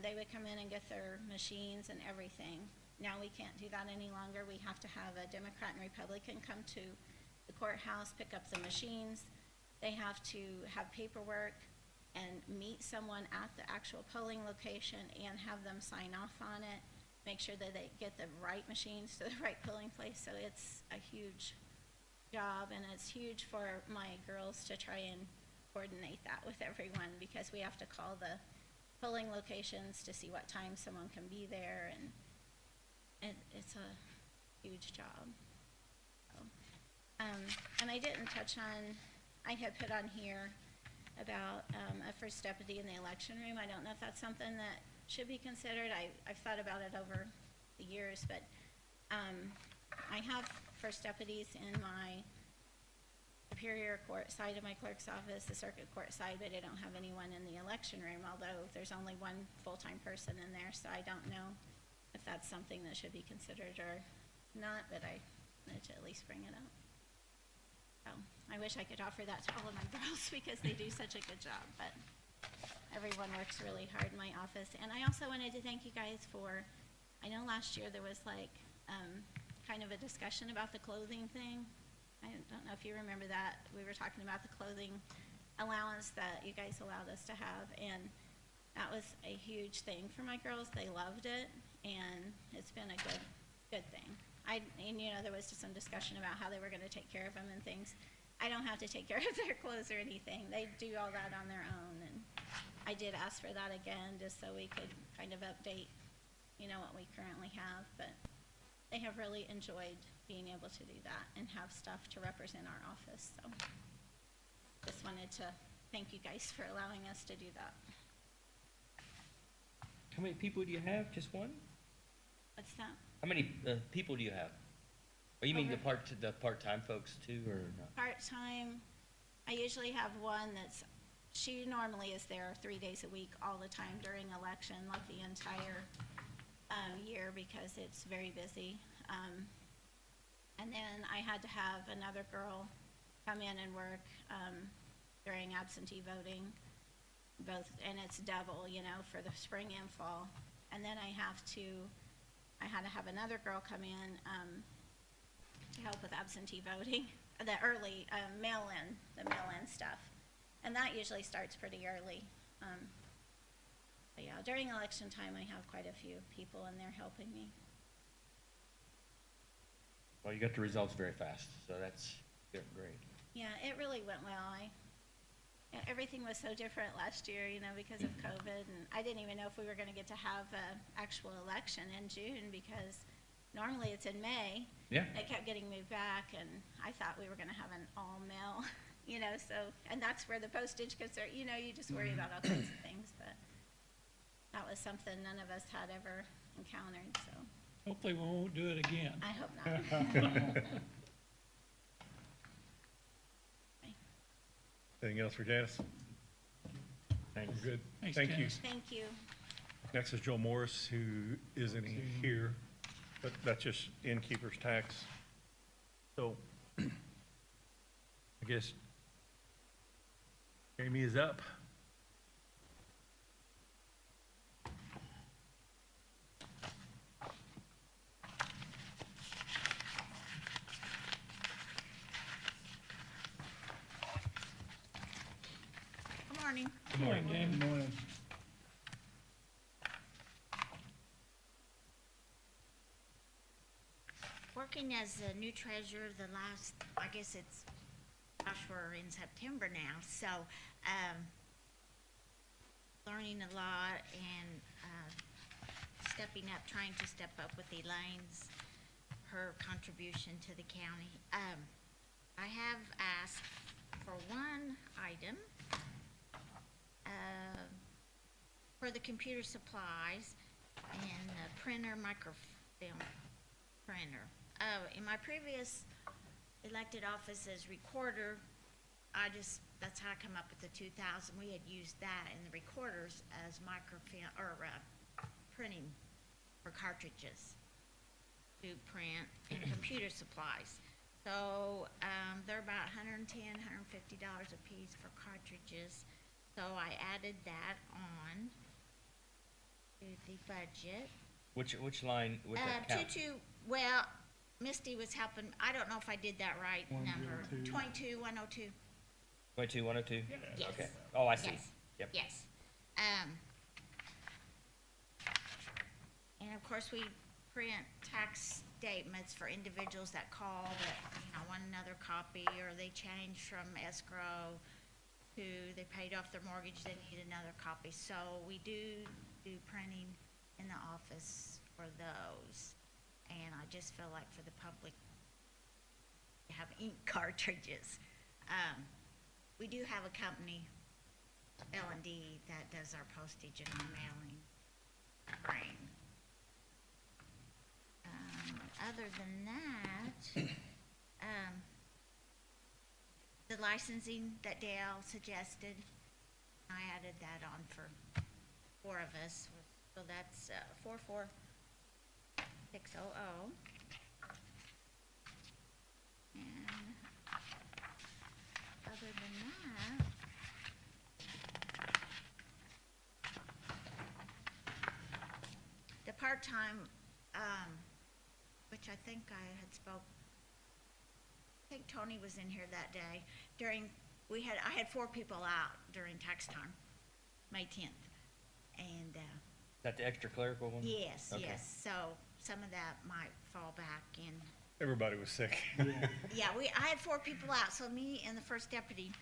They would come in and get their machines and everything. Now we can't do that any longer. We have to have a Democrat and Republican come to the courthouse, pick up the machines. They have to have paperwork and meet someone at the actual polling location and have them sign off on it, make sure that they get the right machines to the right polling place. So it's a huge job, and it's huge for my girls to try and coordinate that with everyone, because we have to call the polling locations to see what time someone can be there, and it's a huge job. So, and I didn't touch on, I had put on here about a first deputy in the election room. I don't know if that's something that should be considered. I've thought about it over the years, but I have first deputies in my Superior Court side of my clerk's office, the Circuit Court side, but I don't have anyone in the election room, although there's only one full-time person in there, so I don't know if that's something that should be considered or not, but I wanted to at least bring it up. So I wish I could offer that to all of my girls, because they do such a good job, but everyone works really hard in my office. And I also wanted to thank you guys for, I know last year there was like kind of a discussion about the clothing thing. I don't know if you remember that. We were talking about the clothing allowance that you guys allowed us to have, and that was a huge thing for my girls. They loved it, and it's been a good thing. And there was just some discussion about how they were going to take care of them and things. I don't have to take care of their clothes or anything. They do all that on their own, and I did ask for that again, just so we could kind of update, what we currently have. But they have really enjoyed being able to do that and have stuff to represent our office. So just wanted to thank you guys for allowing us to do that. How many people do you have? Just one? What's that? How many people do you have? Or you mean the part-time folks too, or not? Part-time, I usually have one she normally is there 3 days a week all the time during election, like the entire year, because it's very busy. And then I had to have another girl come in and work during absentee voting, and it's double, for the spring and fall. And then I had to have another girl come in to help with absentee voting, the early mail-in stuff. And that usually starts pretty early. But yeah, during election time, I have quite a few people in there helping me. Well, you got the results very fast, so that's great. Yeah, it really went well. Everything was so different last year, because of COVID, and I didn't even know if we were going to get to have an actual election in June, because normally it's in May. Yeah. It kept getting moved back, and I thought we were going to have an all-mail, and that's where the postage could start, you just worry about all kinds of things, but that was something none of us had ever encountered, so. Hopefully we won't do it again. I hope not. Anything else for Janice? Thanks. We're good. Thanks, Thank you. Janice. Thank you. Next is Joe Morris, who isn't here, but that's just innkeeper's tax. So, I guess Amy is up. morning. Good morning. Working as a new treasurer the last, I guess it's, gosh, we're in September now, so, learning a lot and, stepping up, trying to step up with Elaine's, her contribution to the county. I have asked for one item, for the computer supplies and the printer, microfilm printer. In my previous elected office as recorder, that's how I come up with the 2,000. We had used that in the recorders as microfilm, or, printing for cartridges to print and computer supplies. So, they're about $110, $150 a piece for cartridges. So I added that on to the budget. Which line, which account? Well, Misty was helping, I don't know if I did that right number. 102. 22,102. 22, 102? Yes. Okay. Oh, I see. Yes. Yep. Yes. And of course, we print tax statements for individuals that call that, want another copy, or they changed from escrow to they paid off their mortgage, they need another copy. So we do printing in the office for those. And I just feel like for the public to have ink cartridges. We do have a company, L&D, that does our postage and our mailing. Frame. Other than that, the licensing that Dale suggested, I added that on for 4 of us. So that's 44600. And other than that, the part-time, which I think I had I think Tony was in here that day. I had 4 people out during tax time, May 10th. And, Is that the extra clerical one? yes, Okay. yes, so some of that might fall back in. Everybody was sick. Yeah, I had 4 people out, so me and the first deputy,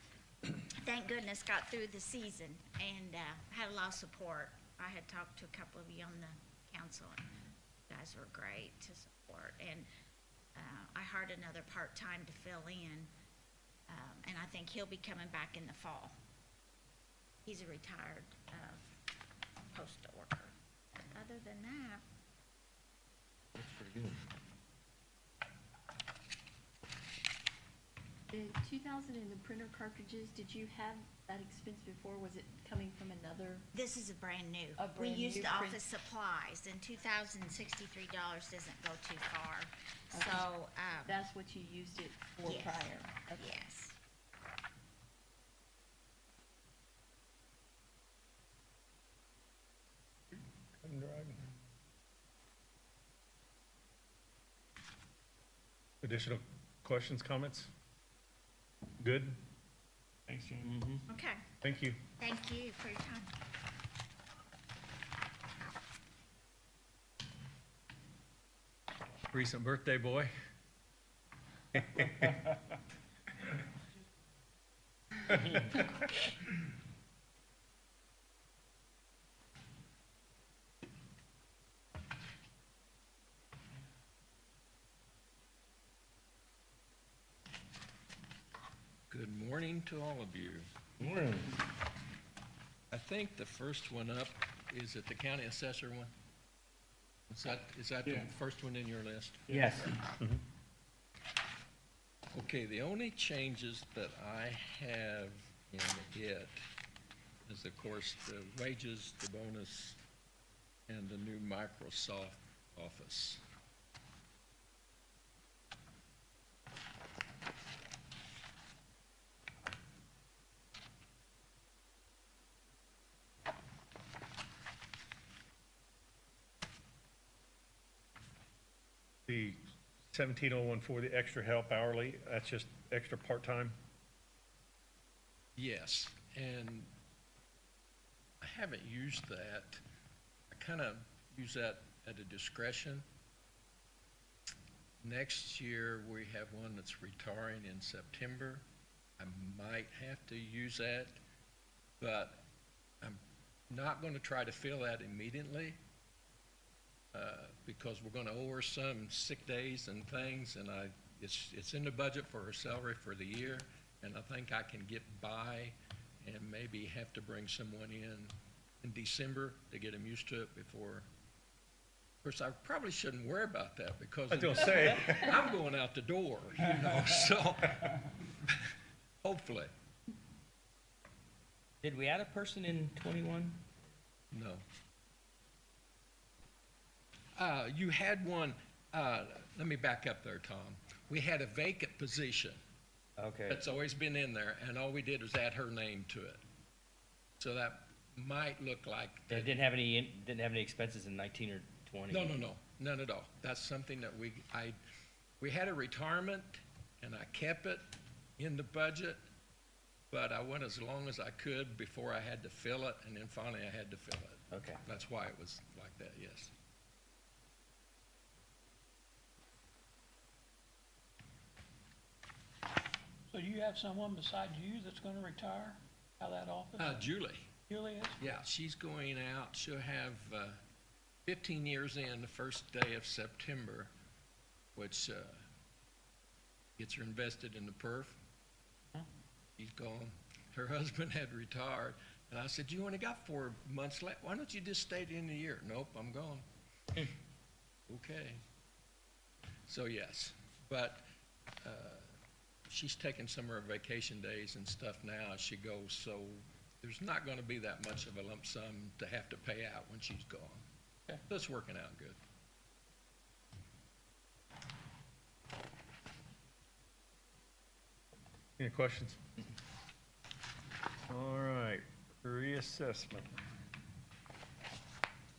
thank goodness, got through the season and had a lot of support. I had talked to a couple of you on the council, and you guys were great to support. And I hired another part-time to fill in, and I think he'll be coming back in the fall. He's a retired postal worker. Other than that, That's pretty good. The 2,000 in the printer cartridges, did you have that expense before? Was it coming from another? this is a brand new. A We brand used new the print- office supplies, and $2,063 doesn't go too far. Okay. So, That's what you used it for Yes. prior? Okay. yes. Additional questions, comments? Good? Thanks, Jamie. Okay, Thank you. thank you for your time. Recent birthday boy. Good morning to all of you. Morning. I think the first one up, is it the county assessor one? Is that the Yeah. first one in your list? Yes. Okay, the only changes that I have in it is, of course, the wages, the bonus, and the new Microsoft Office. The 17,014, the extra help hourly, that's just extra part-time? Yes, and I haven't used that. I kind of use that at a discretion. Next year, we have one that's retiring in September. I might have to use that, but I'm not going to try to fill that immediately because we're going to owe her some sick days and things, and it's in the budget for her salary for the year, and I think I can get by and maybe have to bring someone in December to get them used to it before. Of course, I probably shouldn't worry about that because I was gonna say. I'm going out the door, so hopefully, Did we add a person in 21? no. You had one, let me back up there, Tom. We had a vacant position Okay. that's always been in there, and all we did was add her name to it. So that might look like. It didn't have any expenses in 19 or 20? No, none at all. That's something that we had a retirement, and I kept it in the budget, but I went as long as I could before I had to fill it, and then finally I had to fill it. Okay. That's why it was like that, yes. So you have someone besides you that's gonna retire out of that office? Julie, Julie is? yeah, she's going out. She'll have 15 years in the first day of September, which gets her invested in the perf. She's gone. Her husband had retired, and I said, "You only got 4 months left. Why don't you just stay the end of the year?" "Nope, I'm gone." Okay. So yes, but she's taking some of her vacation days and stuff now as she goes, so there's not going to be that much of a lump sum to have to pay out when she's gone. Okay. So it's working out good. Any questions? All right, reassessment.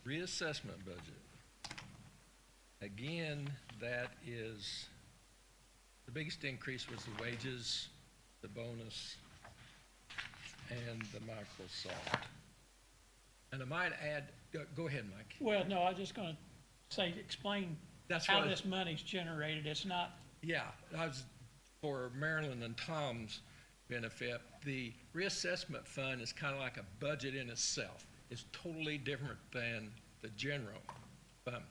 Reassessment budget. Again, that is, the biggest increase was the wages, the bonus, and the Microsoft. And I might add, go ahead, Mike. Well, no, I was just gonna say, explain That's how what, this money's generated. It's not, yeah, for Marilyn and Tom's benefit, the reassessment fund is kind of like a budget in itself. It's totally different than the general fund.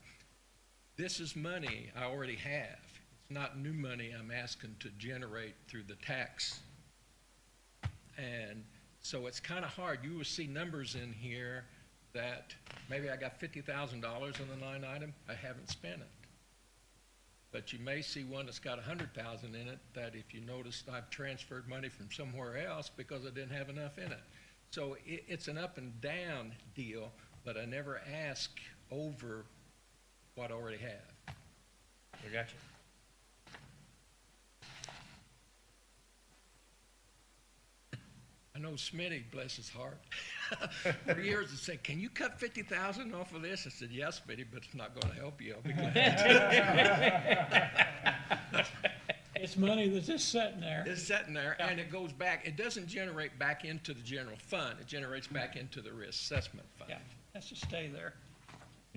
This is money I already have. It's not new money I'm asking to generate through the tax. And so it's kind of hard. You will see numbers in here that maybe I got $50,000 in the line item. I haven't spent it. But you may see one that's got 100,000 in it that if you noticed I've transferred money from somewhere else because I didn't have enough in it. So it's an up and down deal, but I never ask over what I already have. We got you. I know Smitty, bless his heart, for years he said, "Can you cut 50,000 off of this?" I said, "Yes, Smitty, but it's not going to help you." I'll be glad to." it's money that's just sitting there. It's sitting there, and it goes back. It doesn't generate back into the general fund. It generates back into the reassessment fund. Yeah, that's to stay there.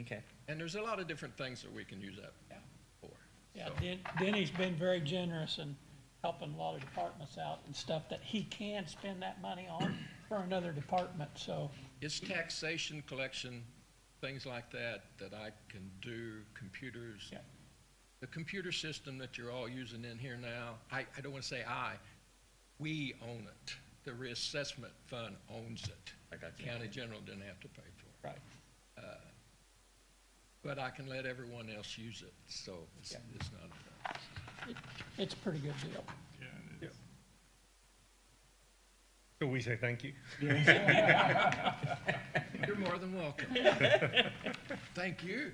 Okay. And there's a lot of different things that we can use that Yeah. for. Yeah, So, Denny's been very generous in helping a lot of departments out and stuff that he can spend that money on for another department, so. it's taxation, collection, things like that, that I can do, computers. Yeah. The computer system that you're all using in here now, I don't want to say we own it. The reassessment fund owns it. I got you. County General didn't have to pay for it. Right. But I can let everyone else use it, so it's not a It's a pretty good deal. Yeah, it is. So we say thank you. You're more than welcome. Thank you.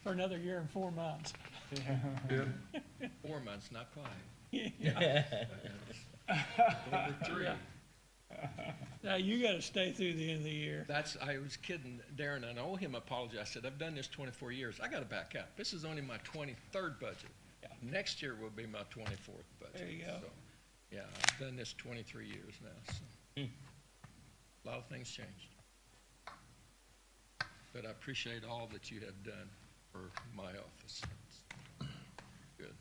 For another year and 4 months. 4 months, not 5. Yeah. Over 3. Now, you gotta stay through the end of the year. I was kidding Darren, and I owe him an apology. I said, I've done this 24 years. I gotta back up. This is only my 23rd budget. Yeah. Next year will be my 24th budget. There you go. So, yeah, I've done this 23 years now, so. A lot of things changed. But I appreciate all that you have done for my office. It's good.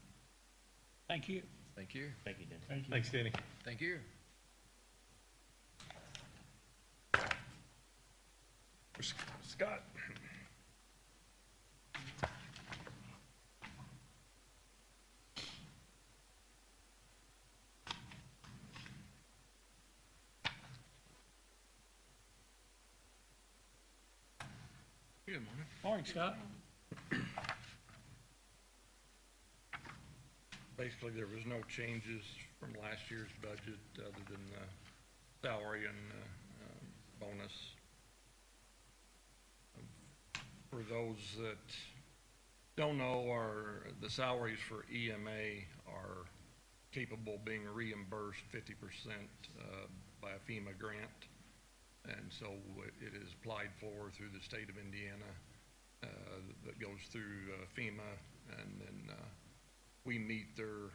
Thank you. Thank you. Thank you, Dan. Thank you. Thanks, Danny. Thank you. Scott? Good morning. Morning, Scott. Basically, there was no changes from last year's budget other than salary and bonus. For those that don't know, the salaries for EMA are capable of being reimbursed 50% by a FEMA grant. And so it is applied for through the state of Indiana that goes through FEMA, and then we meet their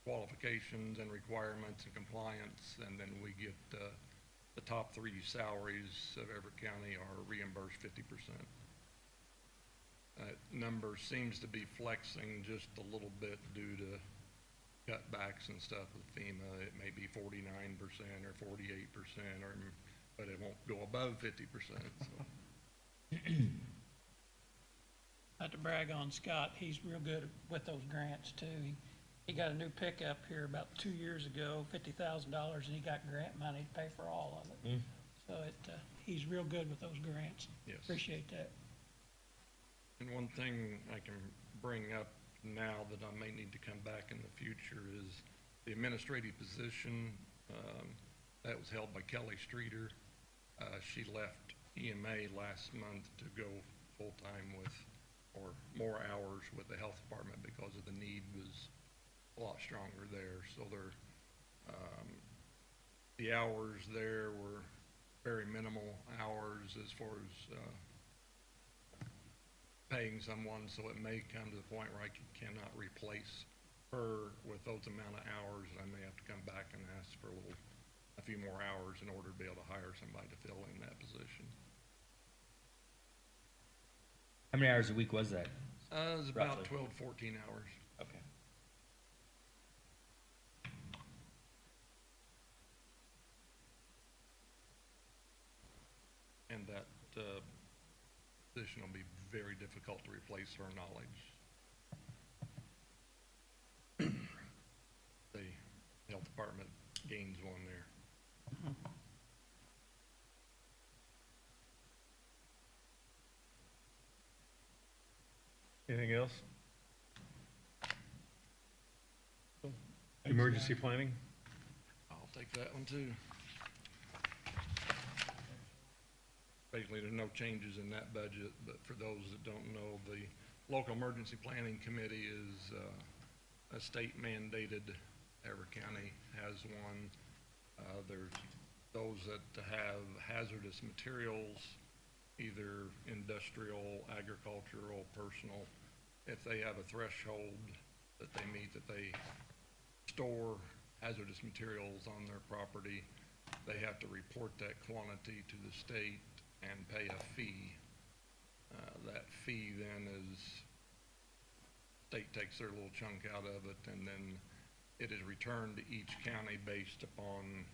qualifications and requirements and compliance, and then we get the top 3 salaries of every county are reimbursed 50%. Number seems to be flexing just a little bit due to cutbacks and stuff with FEMA. It may be 49% or 48%, but it won't go above 50%. So. Not to brag on Scott, he's real good with those grants too. He got a new pickup here about 2 years ago, $50,000, and he got grant money to pay for all of it. So he's real good with those grants. Yes. Appreciate that. And one thing I can bring up now that I may need to come back in the future is the administrative position that was held by Kelly Streeter. She left EMA last month to go full-time with, or more hours with the health department because of the need was a lot stronger there. So the hours there were very minimal hours as far as paying someone, so it may come to the point where I cannot replace her with those amount of hours, and I may have to come back and ask for a few more hours in order to be able to hire somebody to fill in that position. How many hours a week was that? It was about Roughly. 12 to 14 hours. Okay. And that position will be very difficult to replace her knowledge. The health department gains one there. Anything else? Emergency planning? I'll take that one too. Basically, there's no changes in that budget, but for those that don't know, the local emergency planning committee is a state mandated. Every county has one. There's those that have hazardous materials, either industrial, agricultural, personal. If they have a threshold that they meet, that they store hazardous materials on their property, they have to report that quantity to the state and pay a fee. That fee then is, state takes their little chunk out of it, and then it is returned to each county based upon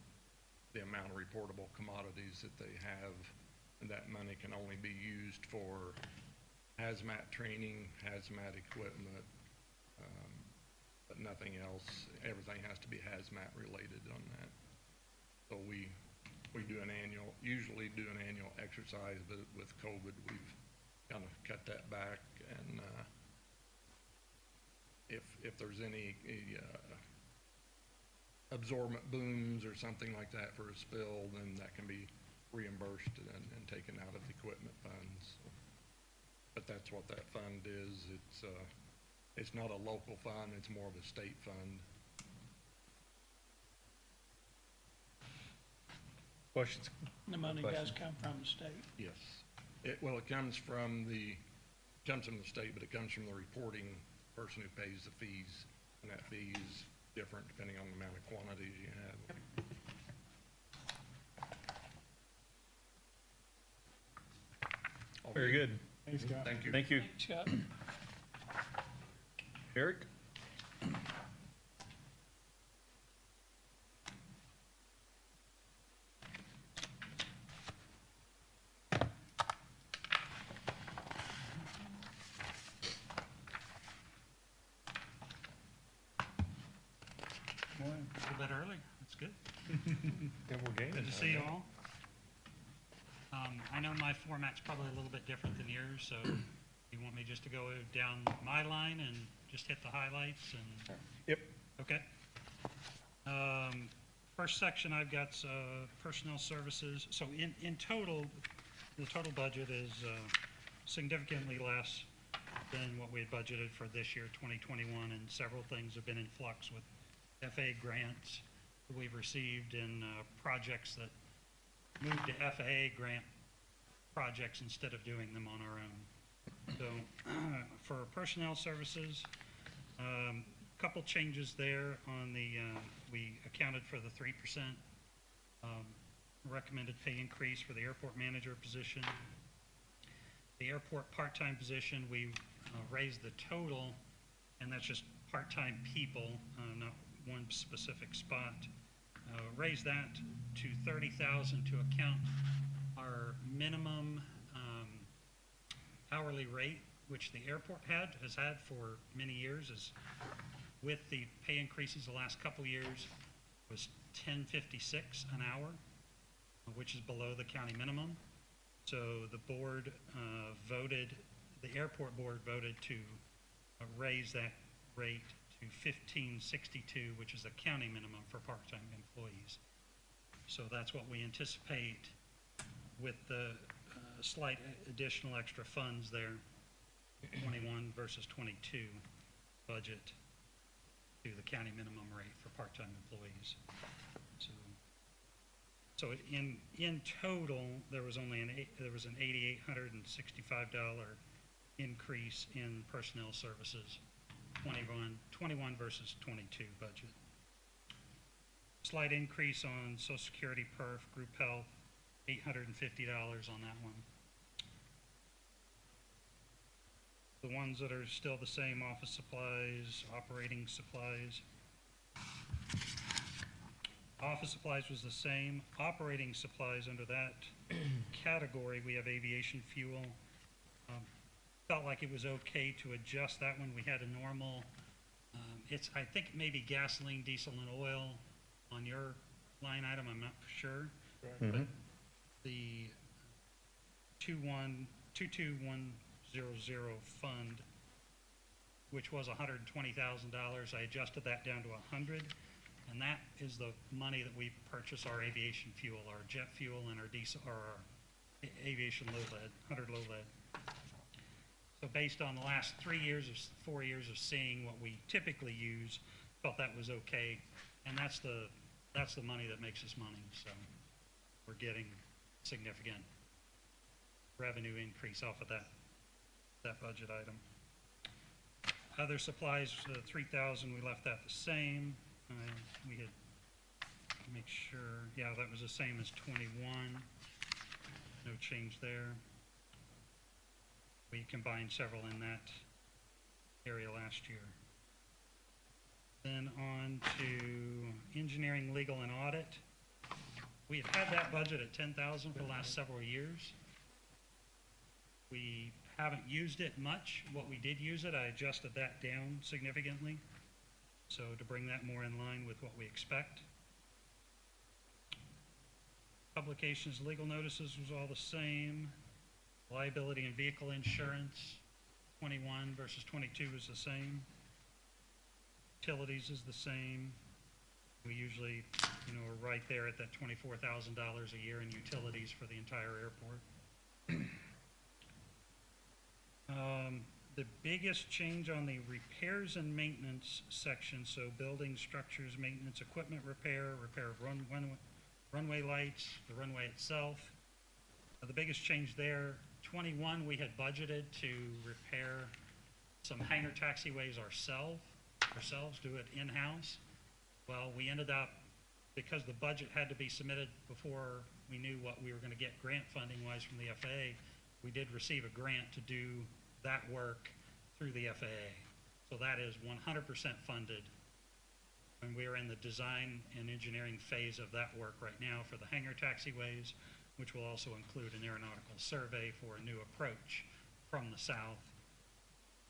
the amount of reportable commodities that they have. And that money can only be used for hazmat training, hazmat equipment, but nothing else. Everything has to be hazmat related on that. So we do usually do an annual exercise, but with COVID, we've kind of cut that back. And if there's any absorbent booms or something like that for a spill, then that can be reimbursed and taken out of equipment funds. But that's what that fund is. It's not a local fund, it's more of a state fund. Questions? The money does Question. come from the state. Yes. It comes from the state, but it comes from the reporting person who pays the fees, and that fee is different depending on the amount of quantities you have. Very good. Thanks, Scott. Thank you. Thank you. Scott? Eric? A little bit early, that's good. Yeah, we're gaining. Good to see you all. I know my format's probably a little bit different than yours, so you want me just to go down my line and just hit the highlights and? Yep. Okay. First section I've got personnel services. So in total, the total budget is significantly less than what we had budgeted for this year, 2021, and several things have been in flux with FAA grants that we've received and projects that moved to FAA grant projects instead of doing them on our own. So for personnel services, couple changes there on the, we accounted for the 3% recommended pay increase for the airport manager position. The airport part-time position, we raised the total, and that's just part-time people, not one specific spot. Raised that to 30,000 to account our minimum hourly rate, which the airport has had for many years, is with the pay increases the last couple years was $10.56 an hour, which is below the county minimum. So the board voted, the airport board voted to raise that rate to $15.62, which is the county minimum for part-time employees. So that's what we anticipate with the slight additional extra funds there, 21 versus 22 budget to the county minimum rate for part-time employees. So in total, there was only an $8,865 increase in personnel services, 21 versus 22 budget. Slight increase on Social Security, perf, group health, $850 on that one. The ones that are still the same, office supplies, operating supplies. Office supplies was the same. Operating supplies, under that category, we have aviation fuel. Felt like it was okay to adjust that one. We had a normal, I think maybe gasoline, diesel, and oil on your line item, I'm not sure. Mm-hmm. But the 22100 fund, which was $120,000, I adjusted that down to 100, and that is the money that we purchase our aviation fuel, our jet fuel, and our diesel, or our aviation low lead, 100 low lead. So based on the last 4 years of seeing what we typically use, felt that was okay, and that's the money that makes us money. So we're getting significant revenue increase off of that budget item. Other supplies, 3,000, we left that the same. We had to make sure, yeah, that was the same as 21. No change there. We combined several in that area last year. Then on to engineering, legal, and audit. We have had that budget at 10,000 for the last several years. We haven't used it much. What we did use it, I adjusted that down significantly. So to bring that more in line with what we expect. Publications, legal notices was all the same. Liability and vehicle insurance, 21 versus 22 is the same. Utilities is the same. We usually, are right there at that $24,000 a year in utilities for the entire airport. The biggest change on the repairs and maintenance section, so building, structures, maintenance, equipment repair, repair of runway lights, the runway itself. The biggest change there, 21, we had budgeted to repair some hangar taxiways ourselves, do it in-house. Well, we ended up, because the budget had to be submitted before we knew what we were going to get grant funding-wise from the FAA, we did receive a grant to do that work through the FAA. So that is 100% funded. And we are in the design and engineering phase of that work right now for the hangar taxiways, which will also include an aeronautical survey for a new approach from the south.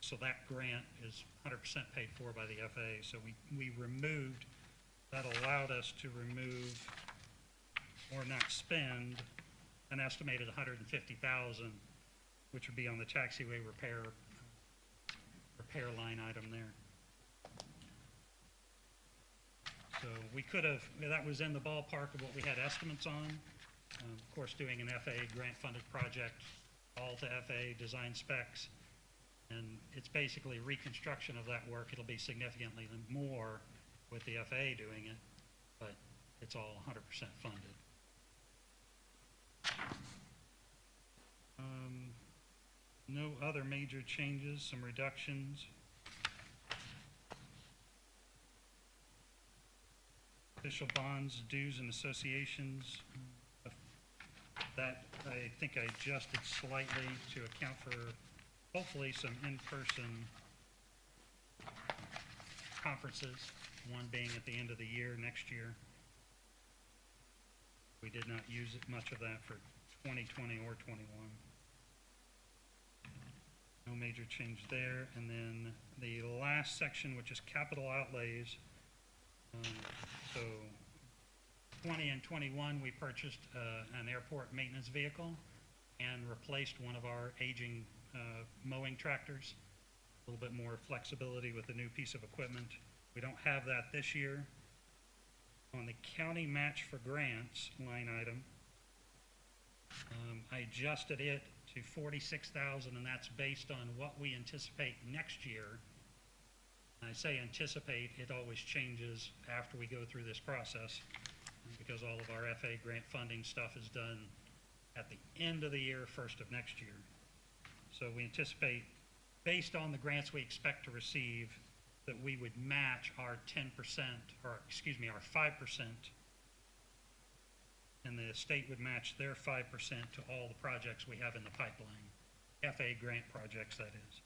So that grant is 100% paid for by the FAA. So we removed, that allowed us to remove or not spend an estimated $150,000, which would be on the taxiway repair line item there. So we could have, that was in the ballpark of what we had estimates on. Of course, doing an FAA grant-funded project, all to FAA design specs, and it's basically reconstruction of that work. It'll be significantly more with the FAA doing it, but it's all 100% funded. No other major changes, some reductions. Official bonds, dues, and associations. That I think I adjusted slightly to account for hopefully some in-person conferences, one being at the end of the year next year. We did not use much of that for 2020 or 21. No major change there. And then the last section, which is capital outlays. So 20 and 21, we purchased an airport maintenance vehicle and replaced one of our aging mowing tractors. A little bit more flexibility with the new piece of equipment. We don't have that this year. On the county match for grants line item, I adjusted it to $46,000, and that's based on what we anticipate next year. I say anticipate, it always changes after we go through this process, because all of our FAA grant funding stuff is done at the end of the year, first of next year. So we anticipate, based on the grants we expect to receive, that we would match our 10%, or excuse me, our 5%, and the state would match their 5% to all the projects we have in the pipeline. FAA grant projects, that is.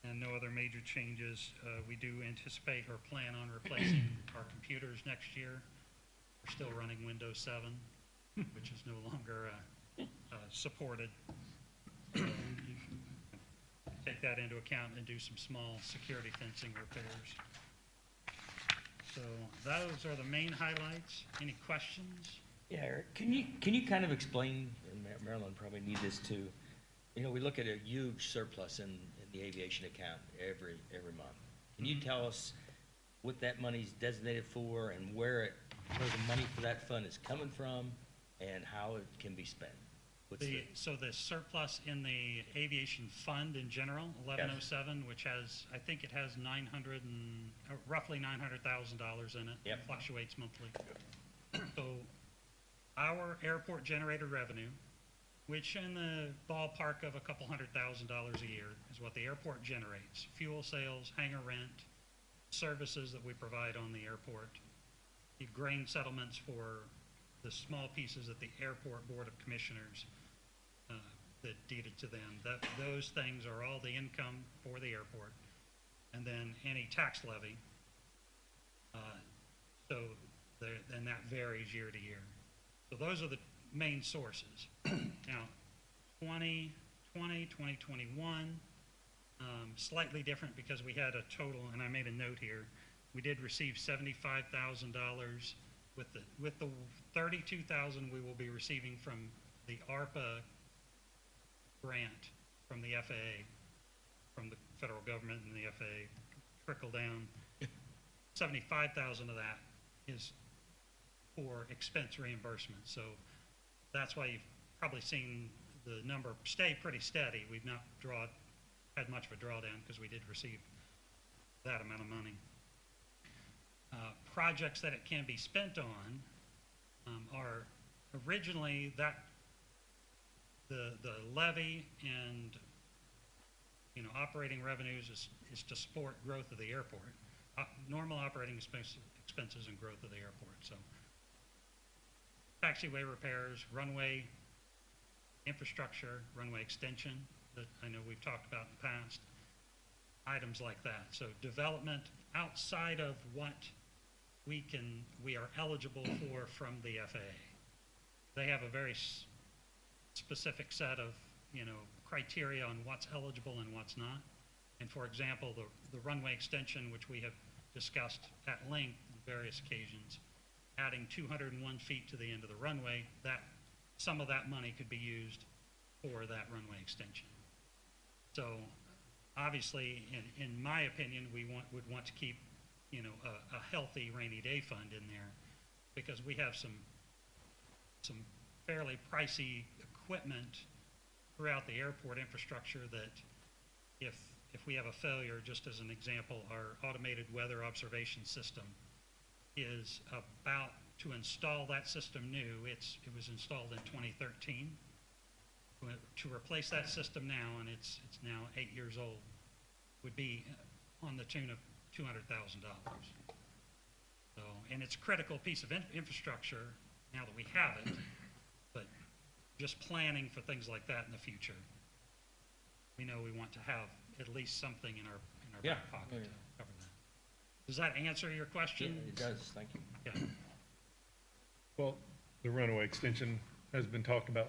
And no other major changes. We do anticipate or plan on replacing our computers next year. We're still running Windows 7, which is no longer supported. Take that into account and do some small security fencing repairs. So those are the main highlights. Any questions? Yeah, Eric, can you kind of explain, and Marilyn probably need this too, you know, we look at a huge surplus in the aviation account every month. Can you tell us what that money's designated for and where the money for that fund is coming from and how it can be spent? So the surplus in the aviation fund in general, 1107, which has, I think it has roughly $900,000 in it. Yep. It fluctuates monthly. So our airport generated revenue, which in the ballpark of a couple $100,000 a year, is what the airport generates. Fuel sales, hangar rent, services that we provide on the airport, the grain settlements for the small pieces that the airport board of commissioners that deeded to them. Those things are all the income for the airport, and then any tax levy. And that varies year to year. So those are the main sources. Now, 2020, 2021, slightly different because we had a total, and I made a note here, we did receive $75,000 with the $32,000 we will be receiving from the ARPA grant from the FAA, from the federal government and the FAA, trickle down. 75,000 of that is for expense reimbursement. So that's why you've probably seen the number stay pretty steady. We've not had much of a drawdown because we did receive that amount of money. Projects that it can be spent on are originally the levy and operating revenues is to support growth of the airport, normal operating expenses and growth of the airport. So taxiway repairs, runway infrastructure, runway extension that I know we've talked about in the past, items like that. So development outside of what we are eligible for from the FAA. They have a very specific set of, criteria on what's eligible and what's not. And for example, the runway extension, which we have discussed at length on various occasions, adding 201 feet to the end of the runway, that some of that money could be used for that runway extension. So obviously, in my opinion, would want to keep, a healthy rainy day fund in there, because we have some fairly pricey equipment throughout the airport infrastructure that if we have a failure, just as an example, our automated weather observation system is about to install that system new. It was installed in 2013. To replace that system now, and it's now 8 years old, would be on the tune of $200,000. So, and it's a critical piece of infrastructure now that we have it, but just planning for things like that in the future, we know we want to have at least something in our back pocket to cover that. Does that answer your question? Yeah, it does, thank you. Yeah. Well, the runway extension has been talked about,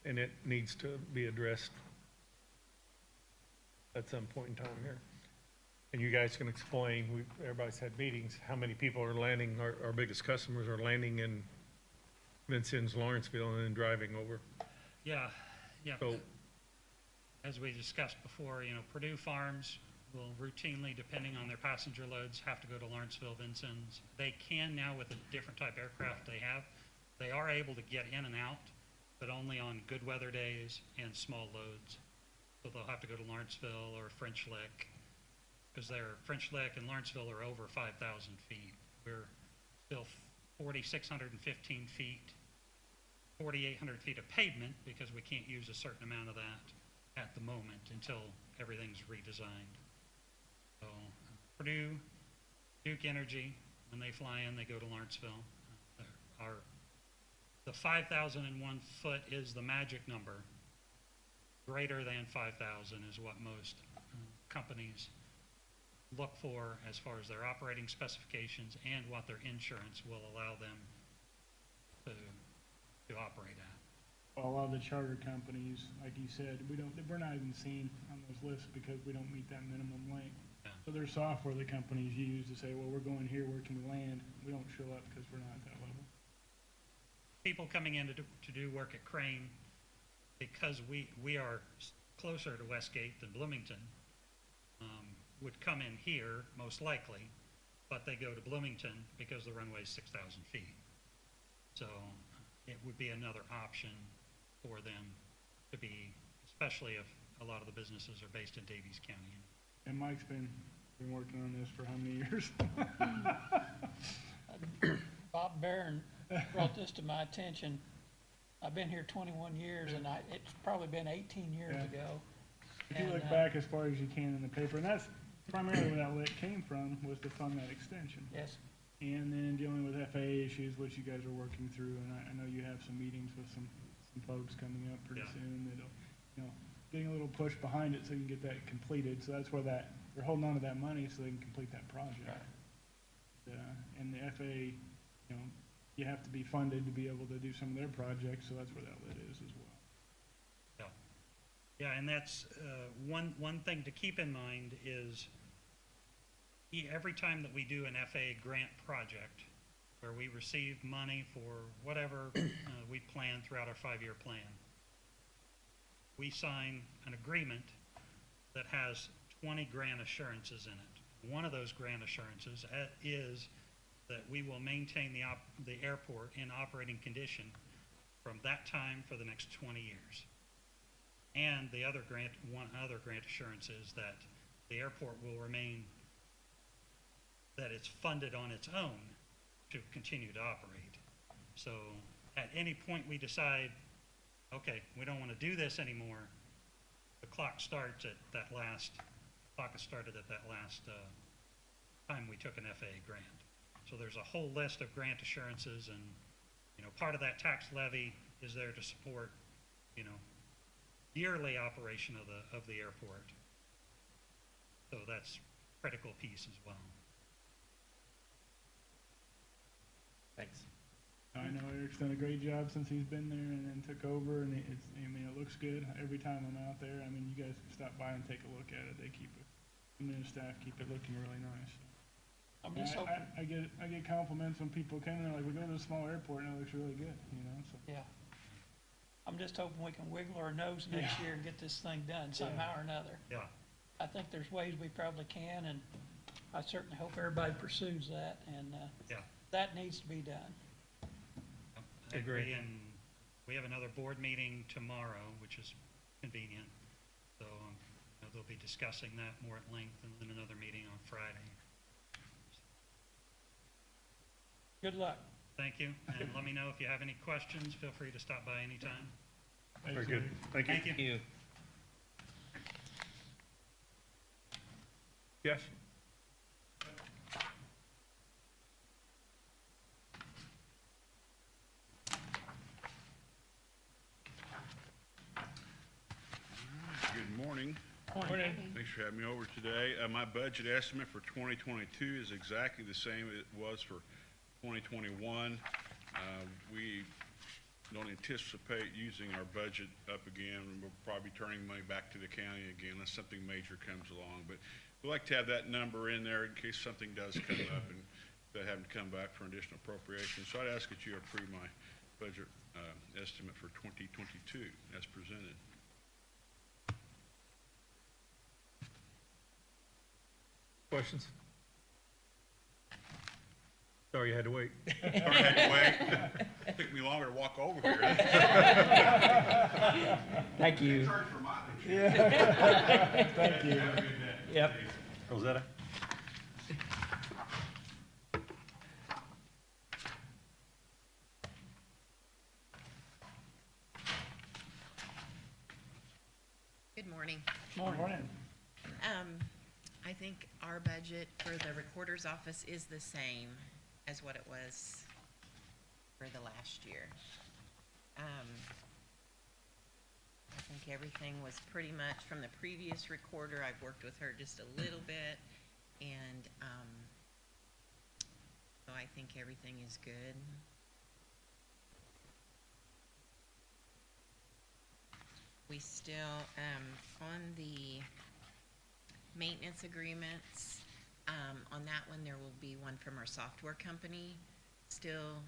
and it needs to be addressed at some point in time here. And you guys can explain, everybody's had meetings, how many people are landing, our biggest customers are landing in Vincennes, Lawrenceville, and then driving over. Yeah. So, As we discussed before, Purdue Farms will routinely, depending on their passenger loads, have to go to Lawrenceville, Vincennes. They can now with a different type aircraft they have. They are able to get in and out, but only on good weather days and small loads. So they'll have to go to Lawrenceville or French Lick, because French Lick and Lawrenceville are over 5,000 feet. We're still 4,615 feet, 4,800 feet of pavement, because we can't use a certain amount of that at the moment until everything's redesigned. So Purdue, Duke Energy, when they fly in, they go to Lawrenceville. The 5,001 foot is the magic number. Greater than 5,000 is what most companies look for as far as their operating specifications and what their insurance will allow them to operate at. Well, a lot of the charter companies, like you said, we're not even seen on those lists because we don't meet that minimum length. Yeah. So there's software that companies use to say, well, we're going here, where can we land? We don't show up because we're not at that level. People coming in to do work at Crane, because we are closer to Westgate than Bloomington, would come in here most likely, but they go to Bloomington because the runway is 6,000 feet. So it would be another option for them to be, especially if a lot of the businesses are based in Daviess County. And Mike's been working on this for how many years? Bob Barron brought this to my attention. I've been here 21 years, and it's probably been 18 years Yeah. ago. If you look back as far as you can in the paper, and that's primarily where that lit came from, was to fund that extension. Yes. And then dealing with FAA issues, which you guys are working through, and I know you have some meetings with some folks coming up pretty Yeah. soon that'll, getting a little push behind it so you can get that completed. So that's where they're holding on to that money so they can complete that project. Right. And the FAA, you have to be funded to be able to do some of their projects, so that's where that lit is as well. Yeah, and that's one thing to keep in mind is every time that we do an FAA grant project where we receive money for whatever we plan throughout our 5-year plan, we sign an agreement that has 20 grant assurances in it. One of those grant assurances is that we will maintain the airport in operating condition from that time for the next 20 years. And one other grant assurance is that the airport will remain, that it's funded on its own to continue to operate. So at any point we decide, okay, we don't want to do this anymore, the clock starts at that last time we took an FAA grant. So there's a whole list of grant assurances and, part of that tax levy is there to support, yearly operation of the airport. So that's a critical piece as well. Thanks. I know Eric's done a great job since he's been there and took over, and it looks good every time I'm out there. I mean, you guys can stop by and take a look at it. They keep it, the staff keep it looking really nice. I'm just hoping, I get compliments when people come in, like, we go to a small airport and it looks really good, so. yeah. I'm just hoping we can wiggle our nose next year and get this thing done somehow or another. Yeah. I think there's ways we probably can, and I certainly hope everybody pursues that, and, Yeah. that needs to be done. I agree, and we have another board meeting tomorrow, which is convenient. So they'll be discussing that more at length, and then another meeting on Friday. Good luck. Thank you, and let me know if you have any questions. Feel free to stop by anytime. Very good. Thank you. Thank you. Yes? Good morning. Morning. Thanks for having me over today. My budget estimate for 2022 is exactly the same it was for 2021. We don't anticipate using our budget up again. We'll probably be turning money back to the county again unless something major comes along. But we like to have that number in there in case something does come up and that having to come back for additional appropriation. So I'd ask that you approve my budget estimate for 2022 as presented. Questions? Sorry you had to wait. Sorry I had to wait. It took me longer to walk over here. Thank you. Charge for mileage. Thank you. Have a good day. Yep. Rosetta? Good morning. Morning. I think our budget for the recorder's office is the same as what it was for the last year. I think everything was pretty much from the previous recorder. I've worked with her just a little bit, and so I think everything is good. We still, on the maintenance agreements, on that one, there will be one from our software company still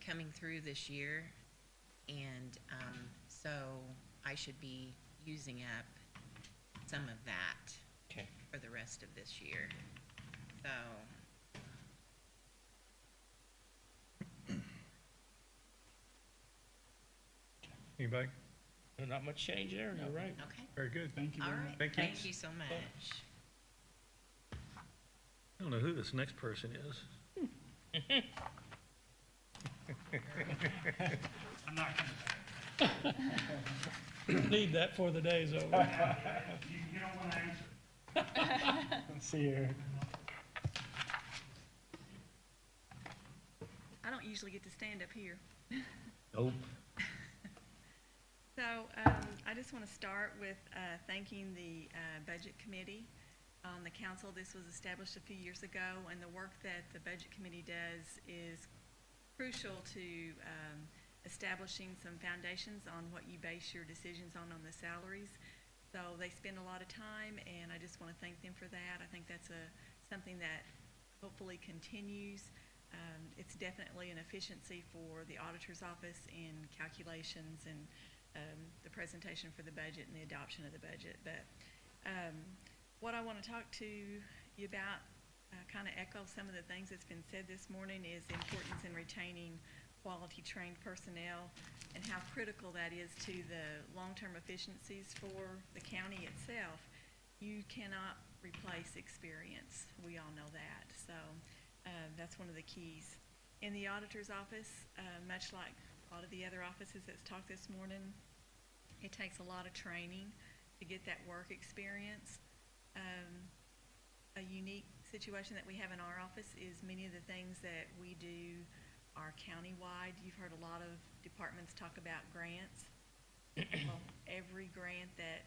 coming through this year. And so I should be using up some of that for the rest of this year. So Anybody? Not much change there, you're right. okay. Very good. Thank you All very right. much. Thank you. Thank you so much. I don't know who this next person is. I'm not gonna, Need that before the day's over. you don't want to answer. Let's see here. I don't usually get to stand up here. Nope. So I just want to start with thanking the Budget Committee on the council. This was established a few years ago, and the work that the Budget Committee does is crucial to establishing some foundations on what you base your decisions on the salaries. So they spend a lot of time, and I just want to thank them for that. I think that's something that hopefully continues. It's definitely an efficiency for the auditor's office in calculations and the presentation for the budget and the adoption of the budget. But what I want to talk to you about, kind of echo some of the things that's been said this morning, is the importance in retaining quality trained personnel and how critical that is to the long-term efficiencies for the county itself. You cannot replace experience. We all know that. So that's one of the keys. In the auditor's office, much like a lot of the other offices that's talked this morning, it takes a lot of training to get that work experience. A unique situation that we have in our office is many of the things that we do are countywide. You've heard a lot of departments talk about grants. Well, every grant that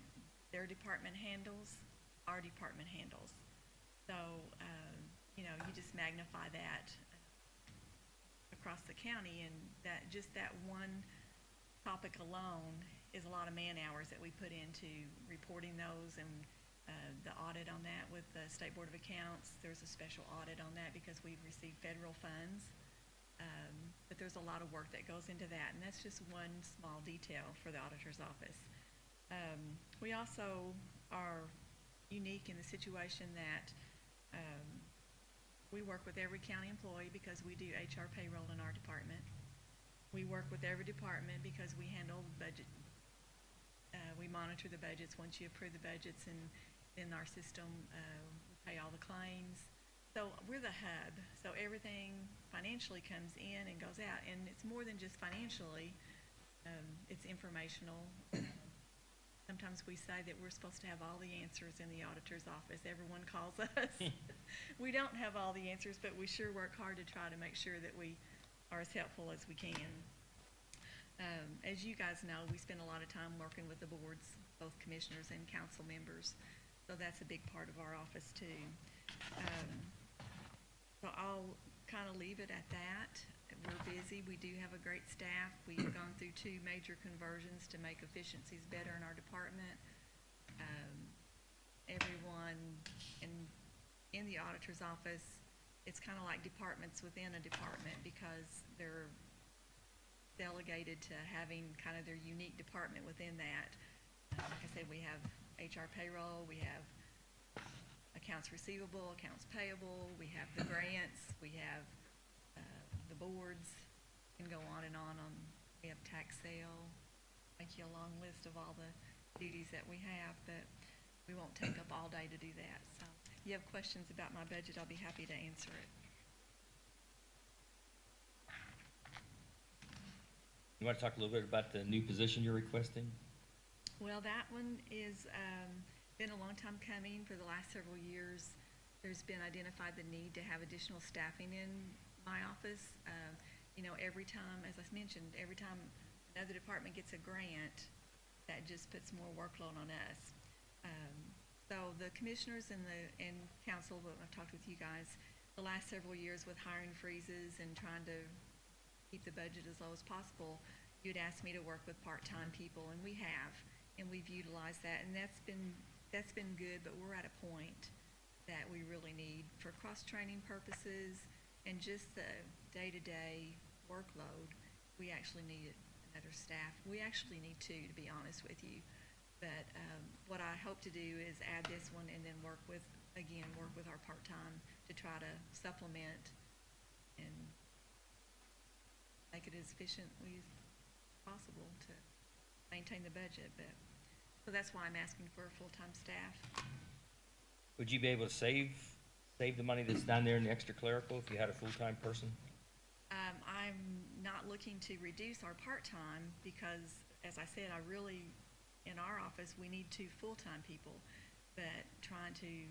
their department handles, our department handles. So, you know, you just magnify that across the county, and that, just that one topic alone is a lot of man hours that we put into reporting those, and the audit on that with the State Board of Accounts. There's a special audit on that because we've received federal funds. But there's a lot of work that goes into that, and that's just one small detail for the auditor's office. We also are unique in the situation that we work with every county employee because we do HR payroll in our department. We work with every department because we handle budget. We monitor the budgets. Once you approve the budgets and in our system, we pay all the claims. So we're the hub. So everything financially comes in and goes out, and it's more than just financially. It's informational. Sometimes we say that we're supposed to have all the answers in the auditor's office. Everyone calls us. We don't have all the answers, but we sure work hard to try to make sure that we are as helpful as we can. As you guys know, we spend a lot of time working with the boards, both commissioners and council members. So that's a big part of our office too. So I'll kind of leave it at that. We're busy. We do have a great staff. We've gone through 2 major conversions to make efficiencies better in our department. Everyone in the auditor's office, it's kind of like departments within a department because they're delegated to having kind of their unique department within that. Like I said, we have HR payroll, we have accounts receivable, accounts payable, we have the grants, we have the boards, can go on and on. We have tax sale, make you a long list of all the duties that we have, but we won't take up all day to do that. So if you have questions about my budget, I'll be happy to answer it. You want to talk a little bit about the new position you're requesting? Well, that one is been a long time coming. For the last several years, there's been identified the need to have additional staffing in my office. You know, every time, as I mentioned, every time another department gets a grant, that just puts more workload on us. So the commissioners and council, but I've talked with you guys the last several years with hiring freezes and trying to keep the budget as low as possible. You'd asked me to work with part-time people, and we have, and we've utilized that, and that's been good. But we're at a point that we really need, for cross-training purposes and just the day-to-day workload, we actually need another staff. We actually need 2, to be honest with you. But what I hope to do is add this one and then work with our part-time to try to supplement and make it as efficiently as possible to maintain the budget. But so that's why I'm asking for a full-time staff. Would you be able to save the money that's down there in the extra clerical if you had a full-time person? I'm not looking to reduce our part-time because, as I said, in our office, we need 2 full-time people, but trying to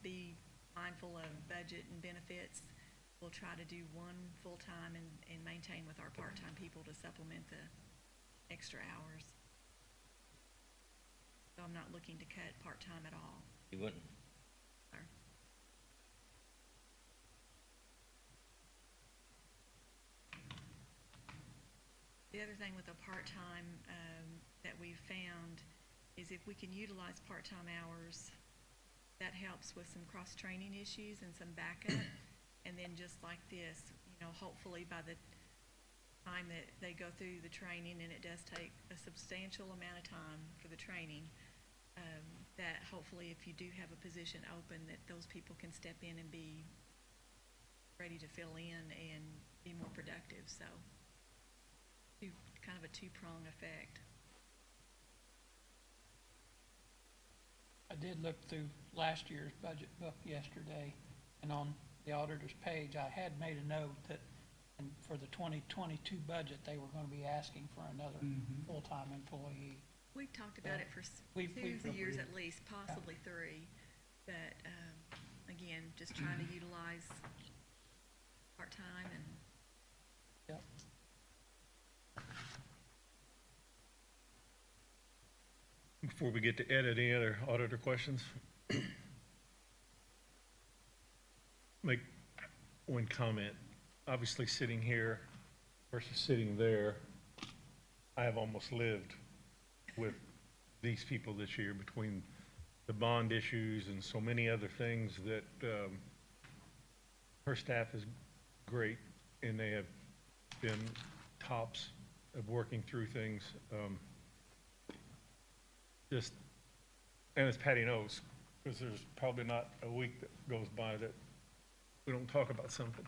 be mindful of budget and benefits, we'll try to do 1 full-time and maintain with our part-time people to supplement the extra hours. So I'm not looking to cut part-time at all. You wouldn't? Sir. The other thing with a part-time that we've found is if we can utilize part-time hours, that helps with some cross-training issues and some backup. And then just like this, you know, hopefully by the time that they go through the training, and it does take a substantial amount of time for the training, that hopefully if you do have a position open, that those people can step in and be ready to fill in and be more productive. So kind of a 2-prong effect. I did look through last year's budget book yesterday, and on the auditor's page, I had made a note that for the 2022 budget, they were going to be asking for another full-time employee. We've talked about it for 2 years at least, possibly 3. But again, just trying to utilize part-time and before we get to edit in or auditor questions, make one comment. Obviously, sitting here versus sitting there, I have almost lived with these people this year between the bond issues and so many other things that her staff is great, and they have been tops of working through things. Just, and as Patty knows, because there's probably not a week that goes by that we don't talk about something.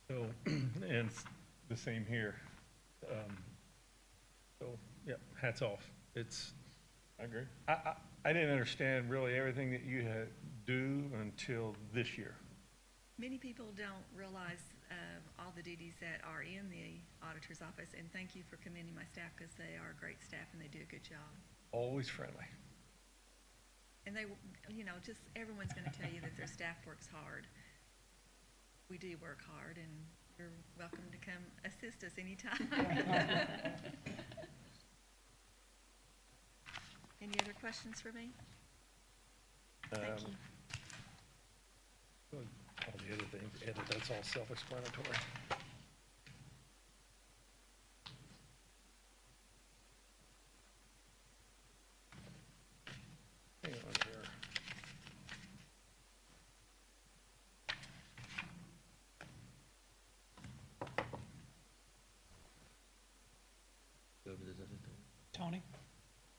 So, and it's the same here. So, yeah, hats off. It's, I agree. I didn't understand really everything that you had do until this year. Many people don't realize all the duties that are in the auditor's office, and thank you for commending my staff because they are great staff and they do a good job. Always friendly. And they, you know, just everyone's going to tell you that their staff works hard. We do work hard, and you're welcome to come assist us anytime. Any other questions for me? Thank you. All the other things, that's all self-explanatory. Hang on here. Tony,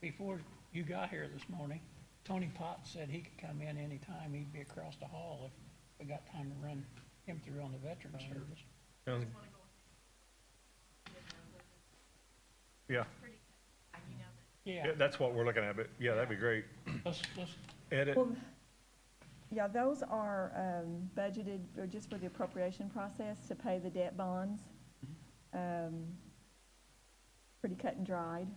before you got here this morning, Tony Potts said he could come in anytime. He'd be across the hall if we got time to run him through on the veteran service. Sounds- Yeah, Yeah, yeah, that's what we're looking at, but yeah, that'd be great. let's, Edit, Well, yeah, those are budgeted, or just for the appropriation process to pay the debt bonds. Pretty cut and dried,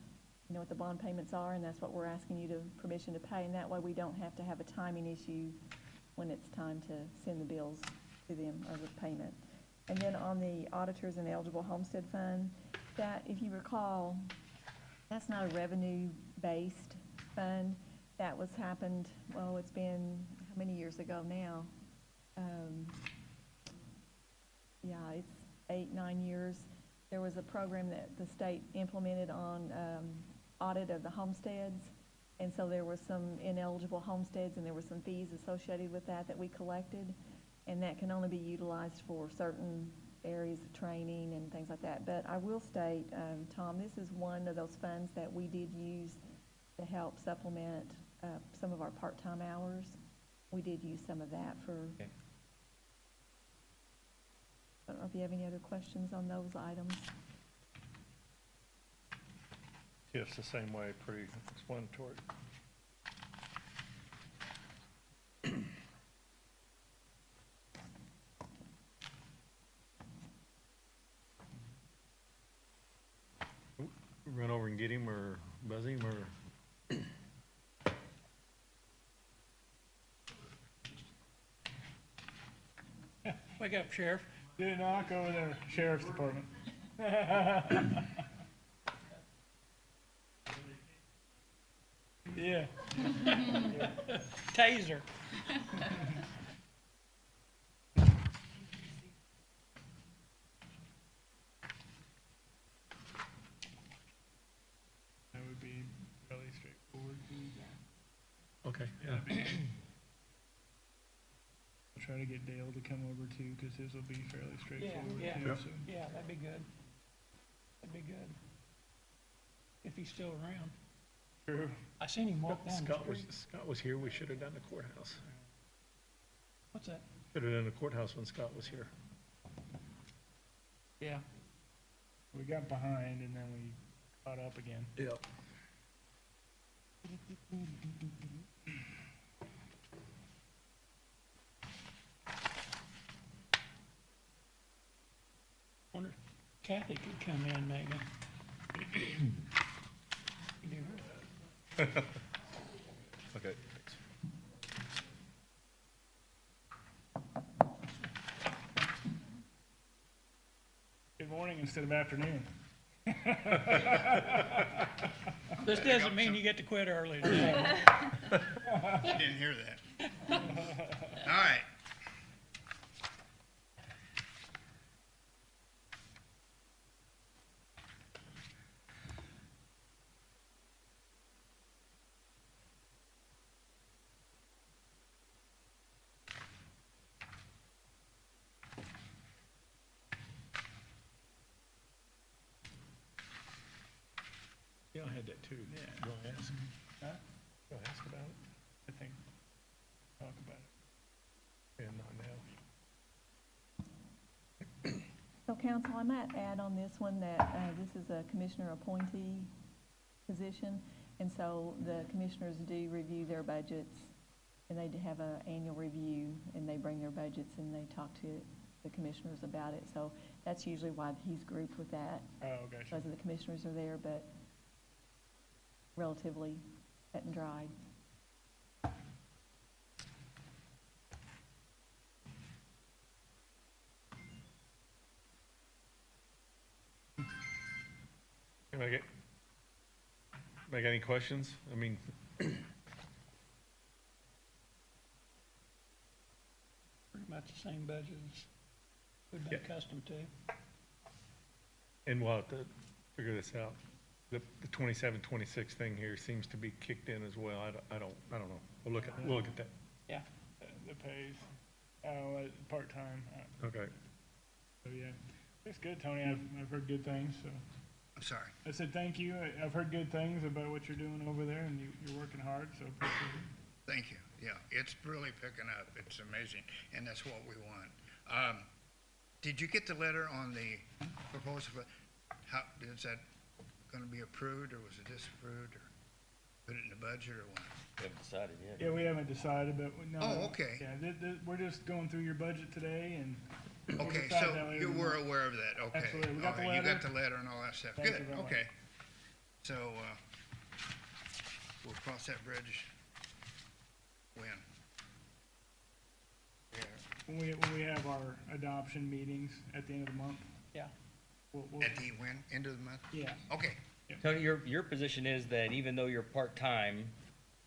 you know what the bond payments are, and that's what we're asking you to, permission to pay, and that way we don't have to have a timing issue when it's time to send the bills to them, or the payment. And then on the auditors and eligible homestead fund, that, if you recall, that's not a revenue-based fund. That was happened, well, it's been, how many years ago now? Yeah, it's 8, 9 years. There was a program that the state implemented on audit of the homesteads. And so there were some ineligible homesteads, and there were some fees associated with that we collected. And that can only be utilized for certain areas of training and things like that. But I will state, Tom, this is one of those funds that we did use to help supplement some of our part-time hours. We did use some of that for, Okay. I don't know if you have any other questions on those items. TIF's the same way, pretty explanatory. Run over and get him or buzz him or? wake up, Sheriff. Did a knock over there, Sheriff's Department. Yeah. Taser. That would be fairly straightforward. Okay, yeah. I'll try to get Dale to come over too, because his will be fairly straightforward yeah. too. Yep. So. Yeah, that'd be good. That'd be good. If he's still around. True. I seen him walk down the street. Scott was here, we should have done the courthouse. What's that? Should have done the courthouse when Scott was here. Yeah. We got behind and then we caught up again. Yep. Wonder if Kathy could come in maybe. You do her. Okay, thanks. Good morning instead of afternoon. This doesn't mean you get to quit early. You didn't hear that. All right. Yeah, I had that too. Yeah. You want to ask? Huh? You want to ask about it? I think, talk about it. And not now. So council, I might add on this one that this is a commissioner appointee position, and so the commissioners do review their budgets, and they do have an annual review, and they bring their budgets and they talk to the commissioners about it. So that's usually why he's grouped with that, Oh, gotcha. because the commissioners are there, but relatively cut and dried. Can I make any questions? I mean, Pretty much the same budget as we've been accustomed to. and we'll have to figure this out. The 27, 26 thing here seems to be kicked in as well. I don't know. We'll look at that. Yeah. The pays, part-time. Okay. So, yeah, it's good, Tony. I've heard good things, so. I'm sorry. I said thank you. I've heard good things about what you're doing over there, and you're working hard, so appreciate it. Thank you. Yeah, it's really picking up. It's amazing, and that's what we want. Did you get the letter on the proposal? How, is that going to be approved, or was it disapproved, or put it in the budget, or what? We haven't decided yet. Yeah, we haven't decided, but no. Oh, okay. Yeah, we're just going through your budget today, and. we'll Okay, decide so that later you in the were month. aware of that, okay. Absolutely. We got the All right, you got letter. the letter and all that stuff. Thank you Good, very much. okay. So, we'll cross that bridge when? Yeah. When we have our adoption meetings at the end of the month. Yeah. We'll, At the when? End of the month? yeah. Okay. Tony, your position is that even though you're part-time,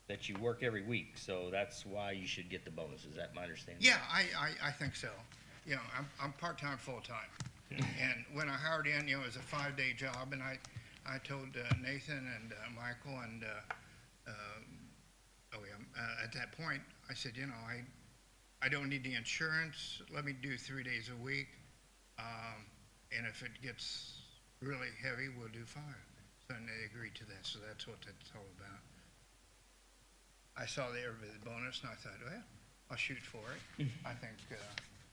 that you work every week, so that's why you should get the bonus. Is that my understanding? Yeah, I think so. You know, I'm part-time, full-time. And when I hired in, you know, it was a 5-day job, and I told Nathan and Michael and, at that point, I said, you know, I don't need the insurance. Let me do 3 days a week. And if it gets really heavy, we'll do 5. So and they agreed to that, so that's what that's all about. I saw the every bonus, and I thought, well, I'll shoot for it. I think,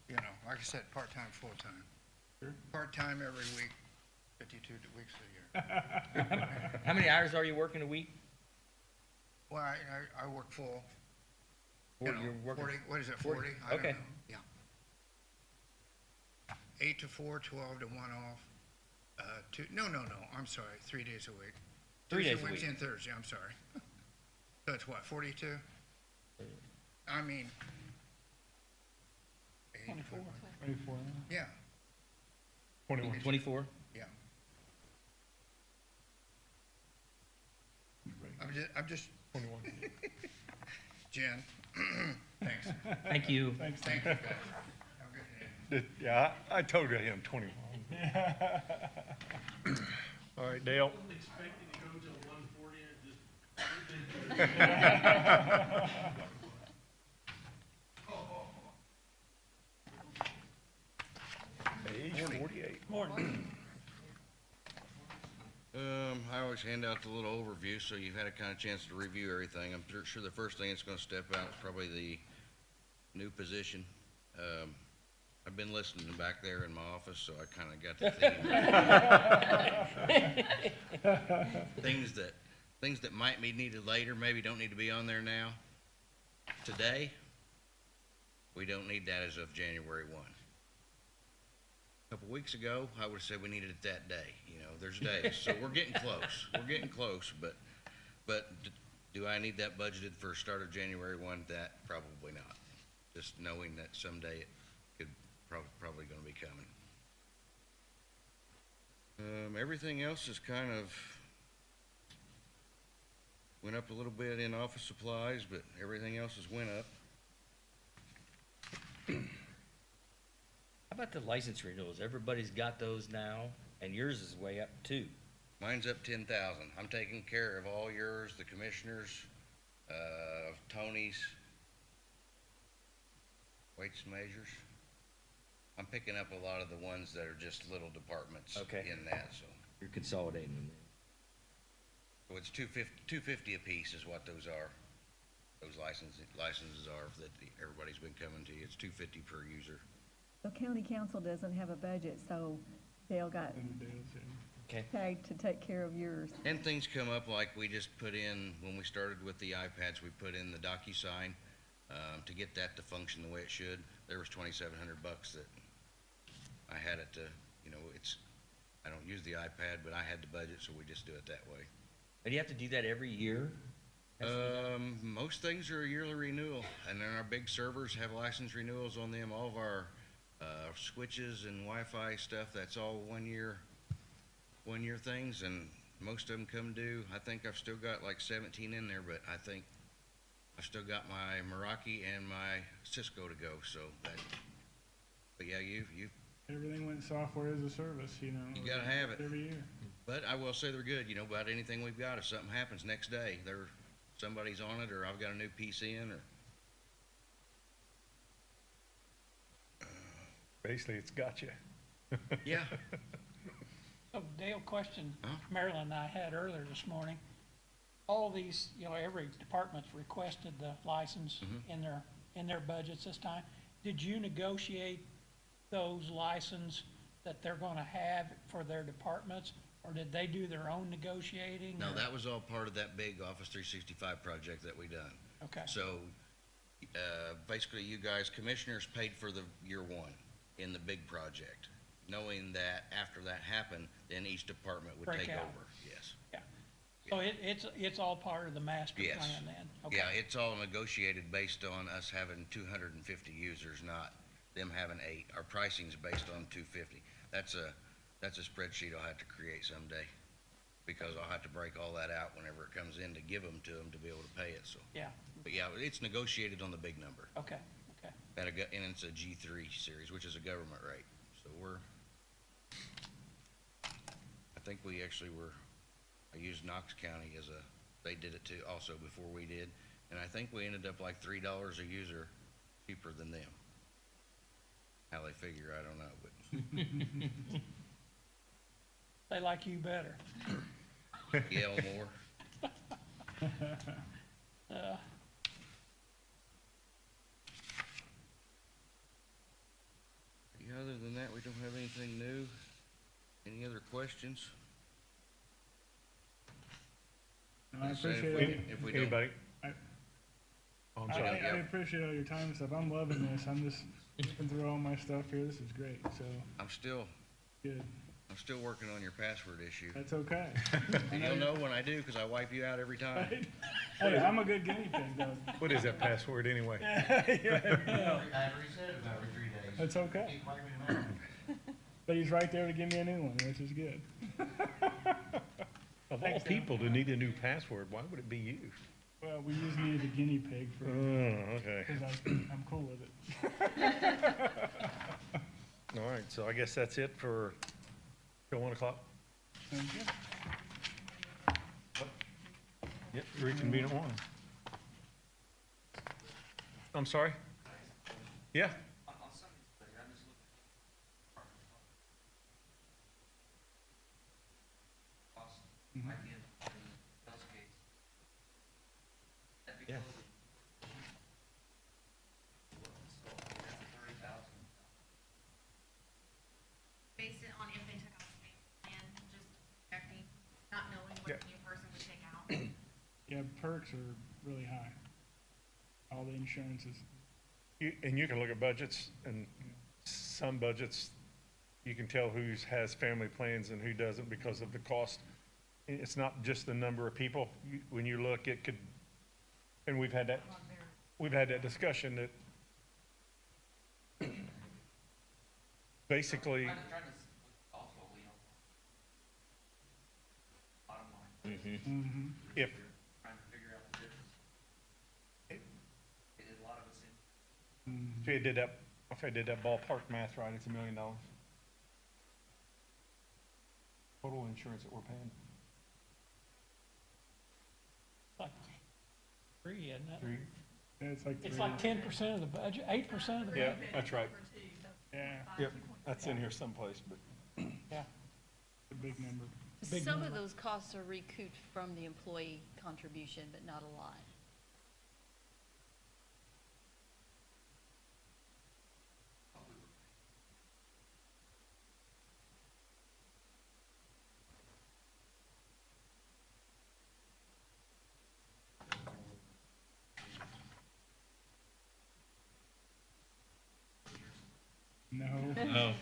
you know, like I said, part-time, full-time. Sure. Part-time every week, 52 weeks a year. How many hours are you working a week? Well, I work full. You're You know, working 40, what is it, 40? 40? I don't Okay. know. Yeah. 8 to 4, 12 to 1 off. No, I'm sorry, 3 days a week. 3 days a Tuesday, Wednesday, week. and Thursday, I'm sorry. So it's what, 42? I mean. 24. 24. Yeah, 21. 24? yeah. I'm just, 21. Jen, thanks. Thank you. Thanks. Thank you, guys. Have a good day. Yeah, I told him 21. All right, Dale. Expecting to go till 1:40 and just. Age 48. Morning. I always hand out the little overview, so you've had a kind of chance to review everything. I'm sure the first thing that's gonna step out is probably the new position. I've been listening back there in my office, so I kinda got the theme. Things that might be needed later, maybe don't need to be on there now. Today, we don't need that as of January 1. A couple weeks ago, I would've said we needed it that day, you know, there's days, so we're getting close, but do I need that budgeted for start of January 1? That, probably not, just knowing that someday it could, probably gonna be coming. Everything else is kind of Went up a little bit in office supplies, but everything else has went up. How about the license renewals? Everybody's got those now, and yours is way up too. Mine's up 10,000. I'm taking care of all yours, the commissioners, Tony's, weights and measures. I'm picking up a lot of the ones that are just little departments Okay. in that, so. You're consolidating them. So it's $250 a piece is what those are. Those licenses are that everybody's been coming to you. It's $250 per user. The county council doesn't have a budget, so Dale got Okay. tagged to take care of yours. And things come up like we just put in, when we started with the iPads, we put in the DocuSign, to get that to function the way it should. There was $2,700 that I had it to, I don't use the iPad, but I had the budget, so we just do it that way. And you have to do that every year? Most things are a yearly renewal, and then our big servers have license renewals on them. All of our switches and Wi-Fi stuff, that's all one-year things, and most of them come due. I think I've still got like 17 in there, but I think I've still got my Meraki and my Cisco to go, so that, but yeah, Everything went software as a service, you gotta have it. every year. But I will say they're good, about anything we've got, if something happens next day, somebody's on it, or I've got a new PC in, or. Basically, it's got you. Yeah. So Dale, question Huh? Marilyn and I had earlier this morning. All these, every department's requested the license in their budgets this time. Did you negotiate those license that they're gonna have for their departments, or did they do their own negotiating? No, or- that was all part of that big Office 365 project that we done. Okay, So, basically, you guys, commissioners paid for the year one in the big project, knowing that after that happened, then each department would Break take out. over, yes. yeah. So it's all part of the master Yes. plan then? Okay. Yeah, it's all negotiated based on us having 250 users, not them having 8. Our pricing's based on 250. That's a spreadsheet I'll have to create someday, because I'll have to break all that out whenever it comes in to give them to them to be able to pay it, so. Yeah, But yeah, it's negotiated on the big number. okay. And it's a G3 series, which is a government rate. So I think we actually I used Knox County they did it too, also before we did. And I think we ended up like $3 a user cheaper than them. How they figure, I don't know, but They like you better. yell more. Other than that, we don't have anything new. Any other questions? No, I So appreciate it. if we don't, Anybody? I- Oh, I'm I sorry. appreciate all your time and stuff. I'm loving this. I'm just looking through all my stuff here. This is great, so, I'm still good. working on your password issue. That's okay. And you'll know when I do, because I wipe you out every time. Right? Hey, I'm a good guinea pig, though. What is that password anyway? That's okay. But he's right there to give me a new one, which is good. Of all people to need a new password, why would it be you? Well, we just needed a guinea pig for, Oh, okay. because I'm cool with it. All right, so I guess that's it for till 1 o'clock. Sounds good. Yep, reconvene at 1. I'm sorry? Yeah? Yeah. Based it on if they took out the plan, just checking, not knowing what Yeah. the new person would take out. Yeah, perks are really high. All the insurances. And you can look at budgets, and some budgets, you can tell who has family plans and who doesn't because of the cost. It's not just the number of people. When you look, it could, and we've had that discussion that basically, if, If I did that ballpark math right, it's $1 million. Total insurance that we're paying. Like 3, isn't it? 3. Yeah, it's like It's three. like 10% of the budget, 8% of the Yeah, budget. that's right. Yeah, Yep, that's in here someplace, but Yeah. a big number. Big Some of number. those costs are recouped from the employee contribution, but not a lot. No. Oh,